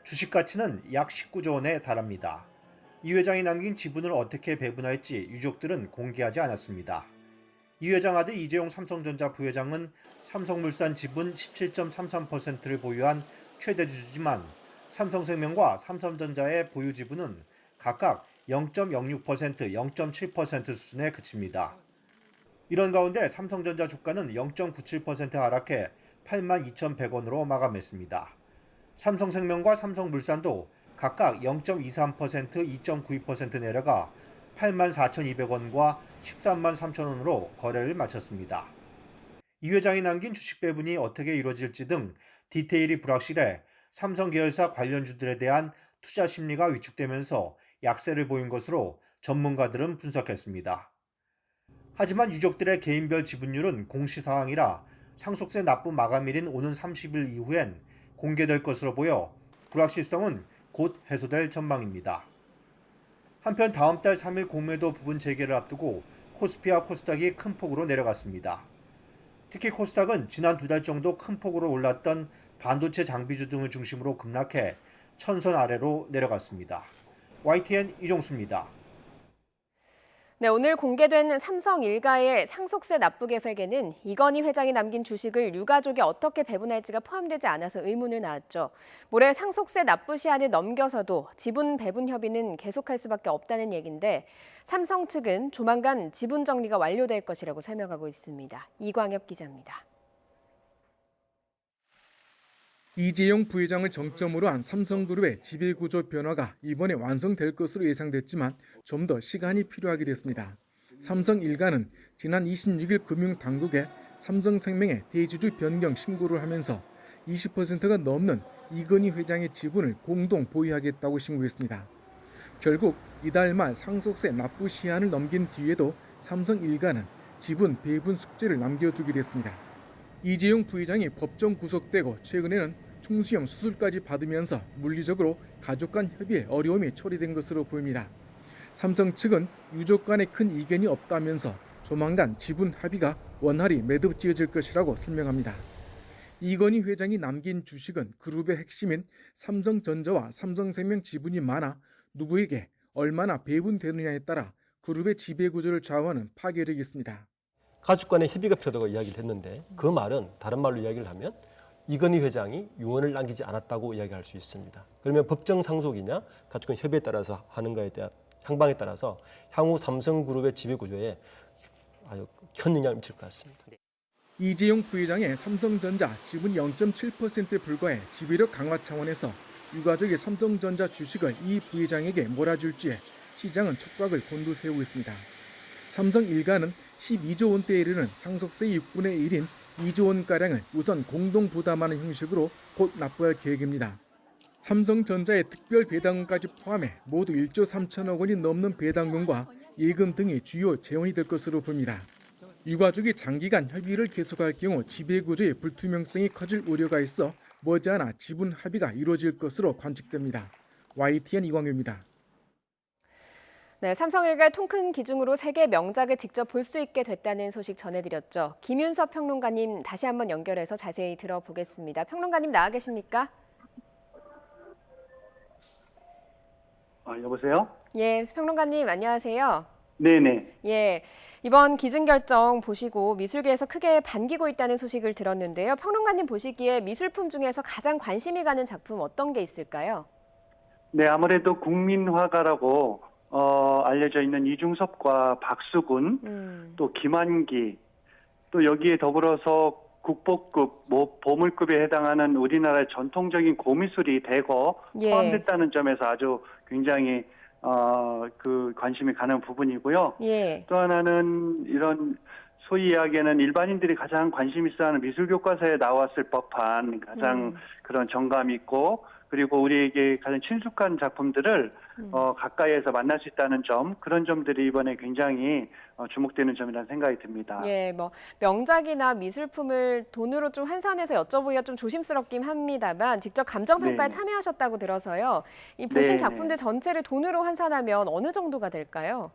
주식 가치는 약 19조 원에 달합니다. 이 회장이 남긴 지분을 어떻게 배분할지 유족들은 공개하지 않았습니다. 이 회장 아들 이재용 삼성전자 부회장은 삼성물산 지분 17.33%를 보유한 최대주주지만 삼성생명과 삼성전자의 보유 지분은 각각 0.06%, 0.7% 수준에 그칩니다. 이런 가운데 삼성전자 주가는 0.97% 하락해 82,100원으로 마감했습니다. 삼성생명과 삼성물산도 각각 0.23%, 2.92% 내려가 84,200원과 133,300원으로 거래를 마쳤습니다. 이 회장이 남긴 주식 배분이 어떻게 이루어질지 등 디테일이 불확실해 삼성 계열사 관련주들에 대한 투자 심리가 위축되면서 약세를 보인 것으로 전문가들은 분석했습니다. 하지만 유족들의 개인별 지분율은 공시사항이라 상속세 납부 마감일인 오는 30일 이후엔 공개될 것으로 보여 불확실성은 곧 해소될 전망입니다. 한편 다음 달 3일 공매도 부분 재개를 앞두고 코스피와 코스닥이 큰 폭으로 내려갔습니다. 특히 코스닥은 지난 2달 정도 큰 폭으로 올랐던 반도체 장비주 등을 중심으로 급락해 1000선 아래로 내려갔습니다. YTN 이종수입니다. 네, 오늘 공개된 삼성 일가의 상속세 납부 계획에는 이건희 회장이 남긴 주식을 유가족이 어떻게 배분할지가 포함되지 않아서 의문을 낳았죠. 올해 상속세 납부 시한을 넘겨서도 지분 배분 협의는 계속할 수밖에 없다는 얘기인데 삼성 측은 조만간 지분 정리가 완료될 것이라고 설명하고 있습니다. 이광엽 기자입니다. 이재용 부회장을 정점으로 한 삼성그룹의 지배구조 변화가 이번에 완성될 것으로 예상됐지만 좀 더 시간이 필요하게 됐습니다. 삼성 일가는 지난 26일 금융당국에 삼성생명의 대주주 변경 신고를 하면서 20%가 넘는 이건희 회장의 지분을 공동 보유하겠다고 신고했습니다. 결국 이달 말 상속세 납부 시한을 넘긴 뒤에도 삼성 일가는 지분 배분 숙제를 남겨두기로 했습니다. 이재용 부회장이 법정 구속되고 최근에는 충수형 수술까지 받으면서 물리적으로 가족 간 협의에 어려움이 초래된 것으로 보입니다. 삼성 측은 유족 간에 큰 이견이 없다면서 조만간 지분 합의가 원활히 매듭지어질 것이라고 설명합니다. 이건희 회장이 남긴 주식은 그룹의 핵심인 삼성전자와 삼성생명 지분이 많아 누구에게 얼마나 배분되느냐에 따라 그룹의 지배구조를 좌우하는 파괴력이 있습니다. 가족 간의 협의가 필요하다고 이야기를 했는데 그 말은 다른 말로 이야기를 하면 이건희 회장이 유언을 남기지 않았다고 이야기할 수 있습니다. 그러면 법정 상속이냐 가족 간 협의에 따라서 하는 거에 대한 향방에 따라서 향후 삼성그룹의 지배구조에 아주 큰 영향을 미칠 것 같습니다. 이재용 부회장의 삼성전자 지분 0.7%에 불과해 지배력 강화 차원에서 유가족의 삼성전자 주식을 이 부회장에게 몰아줄지에 시장은 촉각을 곤두세우고 있습니다. 삼성 일가는 12조 원대에 이르는 상속세의 6분의 1인 2조 원가량을 우선 공동 부담하는 형식으로 곧 납부할 계획입니다. 삼성전자의 특별 배당금까지 포함해 모두 1조 3천억 원이 넘는 배당금과 예금 등이 주요 재원이 될 것으로 보입니다. 유가족이 장기간 협의를 계속할 경우 지배구조의 불투명성이 커질 우려가 있어 머지않아 지분 합의가 이루어질 것으로 관측됩니다. YTN 이광규입니다. 네, 삼성일가의 통큰 기중으로 세계 명작을 직접 볼 수 있게 됐다는 소식 전해드렸죠. 김윤섭 평론가님 다시 한번 연결해서 자세히 들어보겠습니다. 평론가님 나와 계십니까? 여보세요? 예, 평론가님 안녕하세요. 네네. 예, 이번 기증 결정 보시고 미술계에서 크게 반기고 있다는 소식을 들었는데요. 평론가님 보시기에 미술품 중에서 가장 관심이 가는 작품 어떤 게 있을까요? 네, 아무래도 국민화가라고 알려져 있는 이중섭과 박수근, 또 김한기, 또 여기에 더불어서 국보급, 보물급에 해당하는 우리나라의 전통적인 고미술이 대거 포함됐다는 점에서 아주 굉장히 그 관심이 가는 부분이고요. 또 하나는 이런 소위 이야기하는 일반인들이 가장 관심 있어하는 미술 교과서에 나왔을 법한 가장 그런 정감 있고 그리고 우리에게 가장 친숙한 작품들을 가까이에서 만날 수 있다는 점, 그런 점들이 이번에 굉장히 주목되는 점이라는 생각이 듭니다. 예, 뭐 명작이나 미술품을 돈으로 좀 환산해서 여쭤보기가 좀 조심스럽긴 합니다만 직접 감정평가에 참여하셨다고 들어서요. 이 보신 작품들 전체를 돈으로 환산하면 어느 정도가 될까요?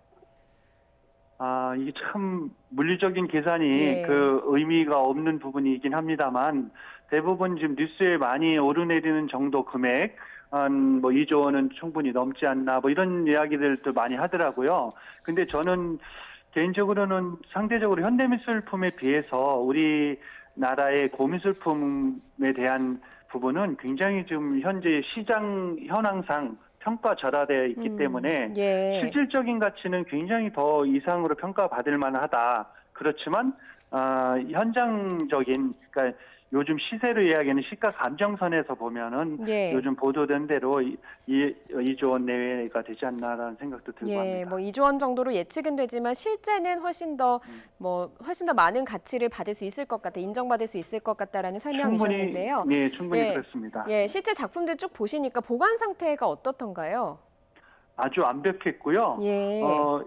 이게 참 물리적인 계산이 그 의미가 없는 부분이긴 합니다만 대부분 지금 뉴스에 많이 오르내리는 정도 금액, 한 뭐 2조 원은 충분히 넘지 않나 뭐 이런 이야기들도 많이 하더라고요. 근데 저는 개인적으로는 상대적으로 현대미술품에 비해서 우리나라의 고미술품에 대한 부분은 굉장히 지금 현재 시장 현황상 평가절하되어 있기 때문에 실질적인 가치는 굉장히 더 이상으로 평가받을 만하다. 그렇지만 현장적인, 그러니까 요즘 시세로 이야기하는 시가 감정선에서 보면은 예. 요즘 보도된 대로 2조 원 내외가 되지 않나라는 생각도 들고 합니다. 뭐 2조 원 정도로 예측은 되지만 실제는 훨씬 더 많은 가치를 받을 수 있을 것 같다, 인정받을 수 있을 것 같다라는 설명이셨는데요. 충분히 그렇습니다. 실제 작품들 쭉 보시니까 보관 상태가 어떻던가요? 아주 완벽했고요. 예.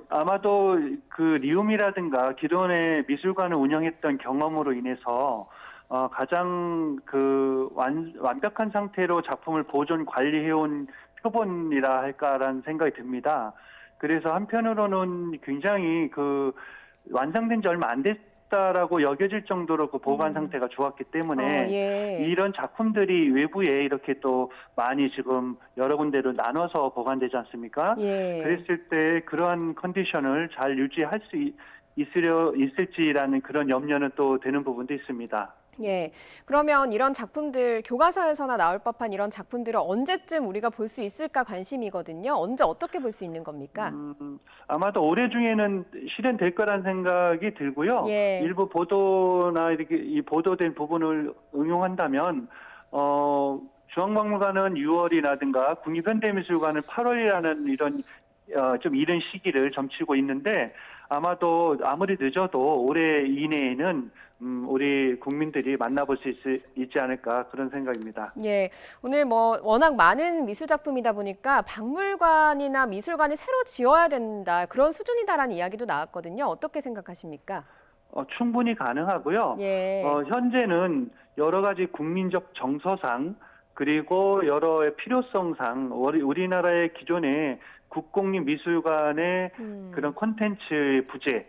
아마도 그 리움이라든가 기존의 미술관을 운영했던 경험으로 인해서 가장 그 완벽한 상태로 작품을 보존 관리해온 표본이라 할까라는 생각이 듭니다. 그래서 한편으로는 굉장히 그 완성된 지 얼마 안 됐다라고 여겨질 정도로 그 보관 상태가 좋았기 때문에 이런 작품들이 외부에 이렇게 또 많이 지금 여러 군데로 나눠서 보관되지 않습니까? 그랬을 때 그러한 컨디션을 잘 유지할 수 있을지라는 그런 염려는 또 되는 부분도 있습니다. 그러면 이런 작품들, 교과서에서나 나올 법한 이런 작품들을 언제쯤 우리가 볼 수 있을까 관심이거든요. 언제 어떻게 볼 수 있는 겁니까? 아마도 올해 중에는 실현될 거라는 생각이 들고요. 일부 보도나 이렇게 이 보도된 부분을 응용한다면 중앙박물관은 6월이라든가 국립현대미술관은 8월이라는 이런 좀 이른 시기를 점치고 있는데 아마도 아무리 늦어도 올해 이내에는 우리 국민들이 만나볼 수 있지 않을까 그런 생각입니다. 오늘 워낙 많은 미술 작품이다 보니까 박물관이나 미술관이 새로 지어야 된다, 그런 수준이다라는 이야기도 나왔거든요. 어떻게 생각하십니까? 충분히 가능하고요. 현재는 여러 가지 국민적 정서상 그리고 여러 필요성상 우리나라의 기존의 국공립미술관의 그런 콘텐츠 부재,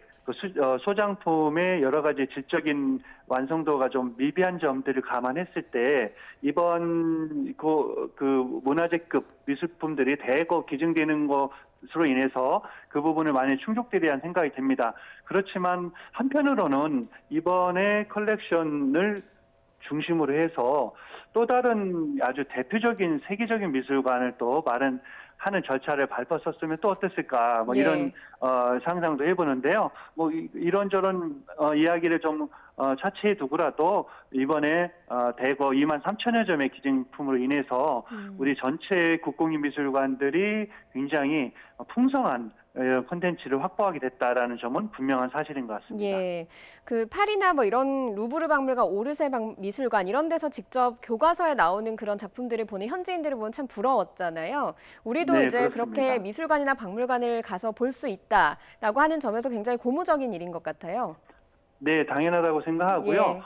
소장품의 여러 가지 질적인 완성도가 좀 미비한 점들을 감안했을 때 이번 그 문화재급 미술품들이 대거 기증되는 것으로 인해서 그 부분을 많이 충족되리라는 생각이 듭니다. 그렇지만 한편으로는 이번에 컬렉션을 중심으로 해서 또 다른 아주 대표적인 세계적인 미술관을 또 하는 절차를 밟았었으면 또 어땠을까 이런 상상도 해보는데요. 이런저런 이야기를 좀 차치해 두고라도 이번에 대거 23,000여 점의 기증품으로 인해서 우리 전체 국공립미술관들이 굉장히 풍성한 콘텐츠를 확보하게 됐다라는 점은 분명한 사실인 것 같습니다. 그 파리나 이런 루브르 박물관, 오르세 미술관 이런 데서 직접 교과서에 나오는 그런 작품들을 보는 현지인들을 보면 참 부러웠잖아요. 우리도 이제 그렇습니다. 그렇게 미술관이나 박물관을 가서 볼 수 있다라고 하는 점에서 굉장히 고무적인 일인 것 같아요. 네, 당연하다고 생각하고요.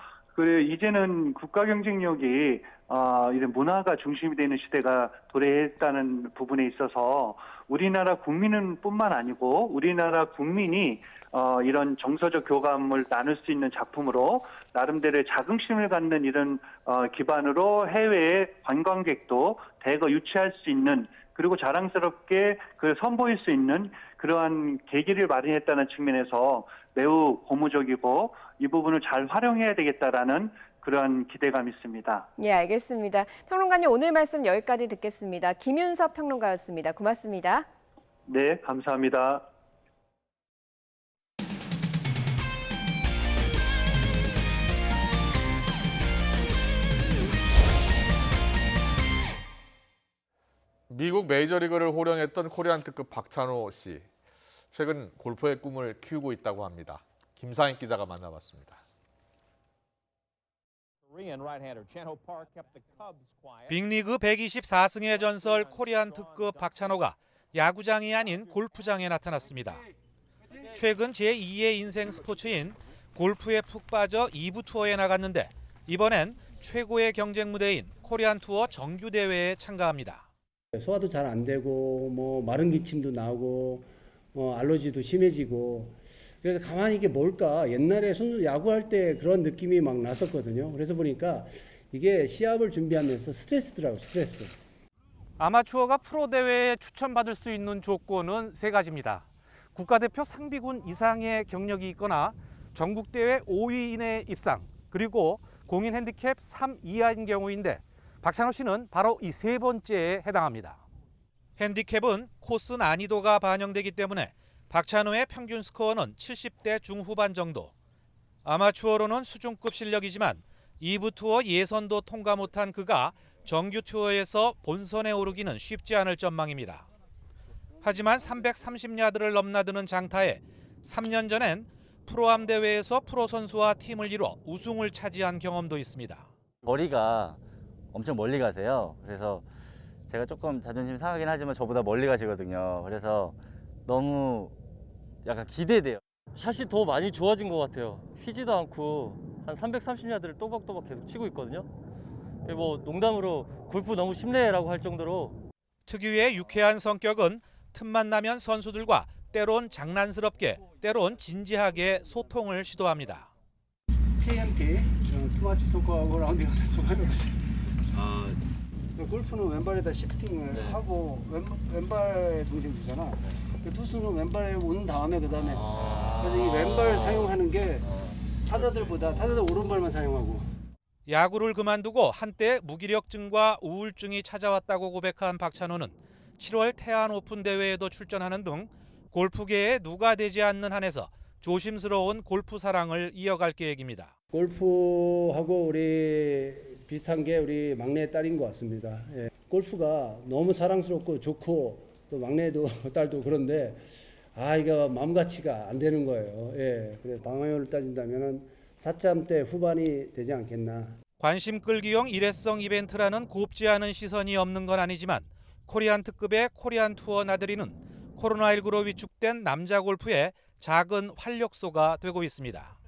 이제는 국가 경쟁력이 이런 문화가 중심이 되는 시대가 도래했다는 부분에 있어서 우리나라 국민은 뿐만 아니고 우리나라 국민이 이런 정서적 교감을 나눌 수 있는 작품으로 나름대로의 자긍심을 갖는 이런 기반으로 해외의 관광객도 대거 유치할 수 있는, 그리고 자랑스럽게 선보일 수 있는 그러한 계기를 마련했다는 측면에서 매우 고무적이고 이 부분을 잘 활용해야 되겠다라는 그러한 기대감이 있습니다. 알겠습니다. 평론가님, 오늘 말씀 여기까지 듣겠습니다. 김윤석 평론가였습니다. 고맙습니다. 네, 감사합니다. 미국 메이저리그를 호령했던 코리안 특급 박찬호 씨. 최근 골프의 꿈을 키우고 있다고 합니다. 김상익 기자가 만나봤습니다. 빅리그 124승의 전설 코리안 특급 박찬호가 야구장이 아닌 골프장에 나타났습니다. 최근 제2의 인생 스포츠인 골프에 푹 빠져 2부 투어에 나갔는데 이번엔 최고의 경쟁 무대인 코리안 투어 정규 대회에 참가합니다. 소화도 잘 안 되고 마른 기침도 나고 알러지도 심해지고, 그래서 가만히 이게 뭘까, 옛날에 선수 야구할 때 그런 느낌이 막 났었거든요. 그래서 보니까 이게 시합을 준비하면서 스트레스더라고요, 스트레스. 아마추어가 프로 대회에 추천받을 수 있는 조건은 3가지입니다. 국가대표 상비군 이상의 경력이 있거나 전국대회 5위 이내 입상, 그리고 공인 핸디캡 3 이하인 경우인데 박찬호 씨는 바로 이 3번째에 해당합니다. 핸디캡은 코스 난이도가 반영되기 때문에 박찬호의 평균 스코어는 70대 중후반 정도. 아마추어로는 수준급 실력이지만 2부 투어 예선도 통과 못한 그가 정규 투어에서 본선에 오르기는 쉽지 않을 전망입니다. 하지만 330야드를 넘나드는 장타에 3년 전엔 프로암 대회에서 프로 선수와 팀을 이뤄 우승을 차지한 경험도 있습니다. 거리가 엄청 멀리 가세요. 그래서 제가 조금 자존심 상하긴 하지만 저보다 멀리 가시거든요. 그래서 너무 약간 기대돼요. 샷이 더 많이 좋아진 것 같아요. 휘지도 않고 한 330야드를 또박또박 계속 치고 있거든요. 뭐 농담으로 골프 너무 쉽네라고 할 정도로. 특유의 유쾌한 성격은 틈만 나면 선수들과 때론 장난스럽게, 때론 진지하게 소통을 시도합니다. KMT 투마치 토크하고 라운딩 하는 소감이 없어요. 골프는 왼발에다 시프팅을 하고 왼발에 중심 주잖아. 투수는 왼발에 온 다음에 그다음에 그래서 이 왼발 사용하는 게 타자들 오른발만 사용하고. 야구를 그만두고 한때 무기력증과 우울증이 찾아왔다고 고백한 박찬호는 7월 태안 오픈 대회에도 출전하는 등 골프계에 누가 되지 않는 한에서 조심스러운 골프 사랑을 이어갈 계획입니다. 골프하고 우리 비슷한 게 우리 막내 딸인 것 같습니다. 예. 골프가 너무 사랑스럽고 좋고 또 막내도 딸도 그런데 이거 마음가치가 안 되는 거예요. 예. 그래서 방향을 따진다면은 4.대 후반이 되지 않겠나. 관심 끌기용 일회성 이벤트라는 곱지 않은 시선이 없는 건 아니지만 코리안 특급의 코리안 투어 나들이는 코로나19로 위축된 남자 골프의 작은 활력소가 되고 있습니다.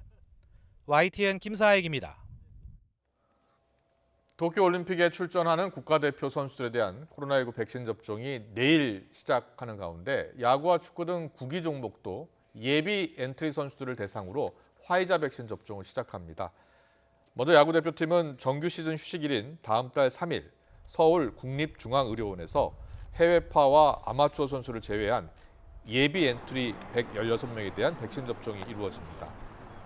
YTN 김사익입니다. 도쿄올림픽에 출전하는 국가대표 선수들에 대한 코로나19 백신 접종이 내일 시작하는 가운데 야구와 축구 등 구기 종목도 예비 엔트리 선수들을 대상으로 화이자 백신 접종을 시작합니다. 먼저 야구 대표팀은 정규 시즌 휴식일인 다음 달 3일 서울 국립중앙의료원에서 해외파와 아마추어 선수를 제외한 예비 엔트리 116명에 대한 백신 접종이 이루어집니다.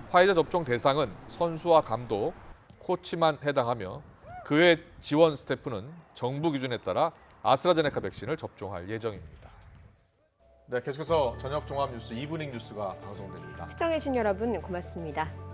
화이자 접종 대상은 선수와 감독, 코치만 해당하며 그 외 지원 스태프는 정부 기준에 따라 아스트라제네카 백신을 접종할 예정입니다. 네, 계속해서 저녁 종합 뉴스 이브닝 뉴스가 방송됩니다. 시청해주신 여러분 고맙습니다.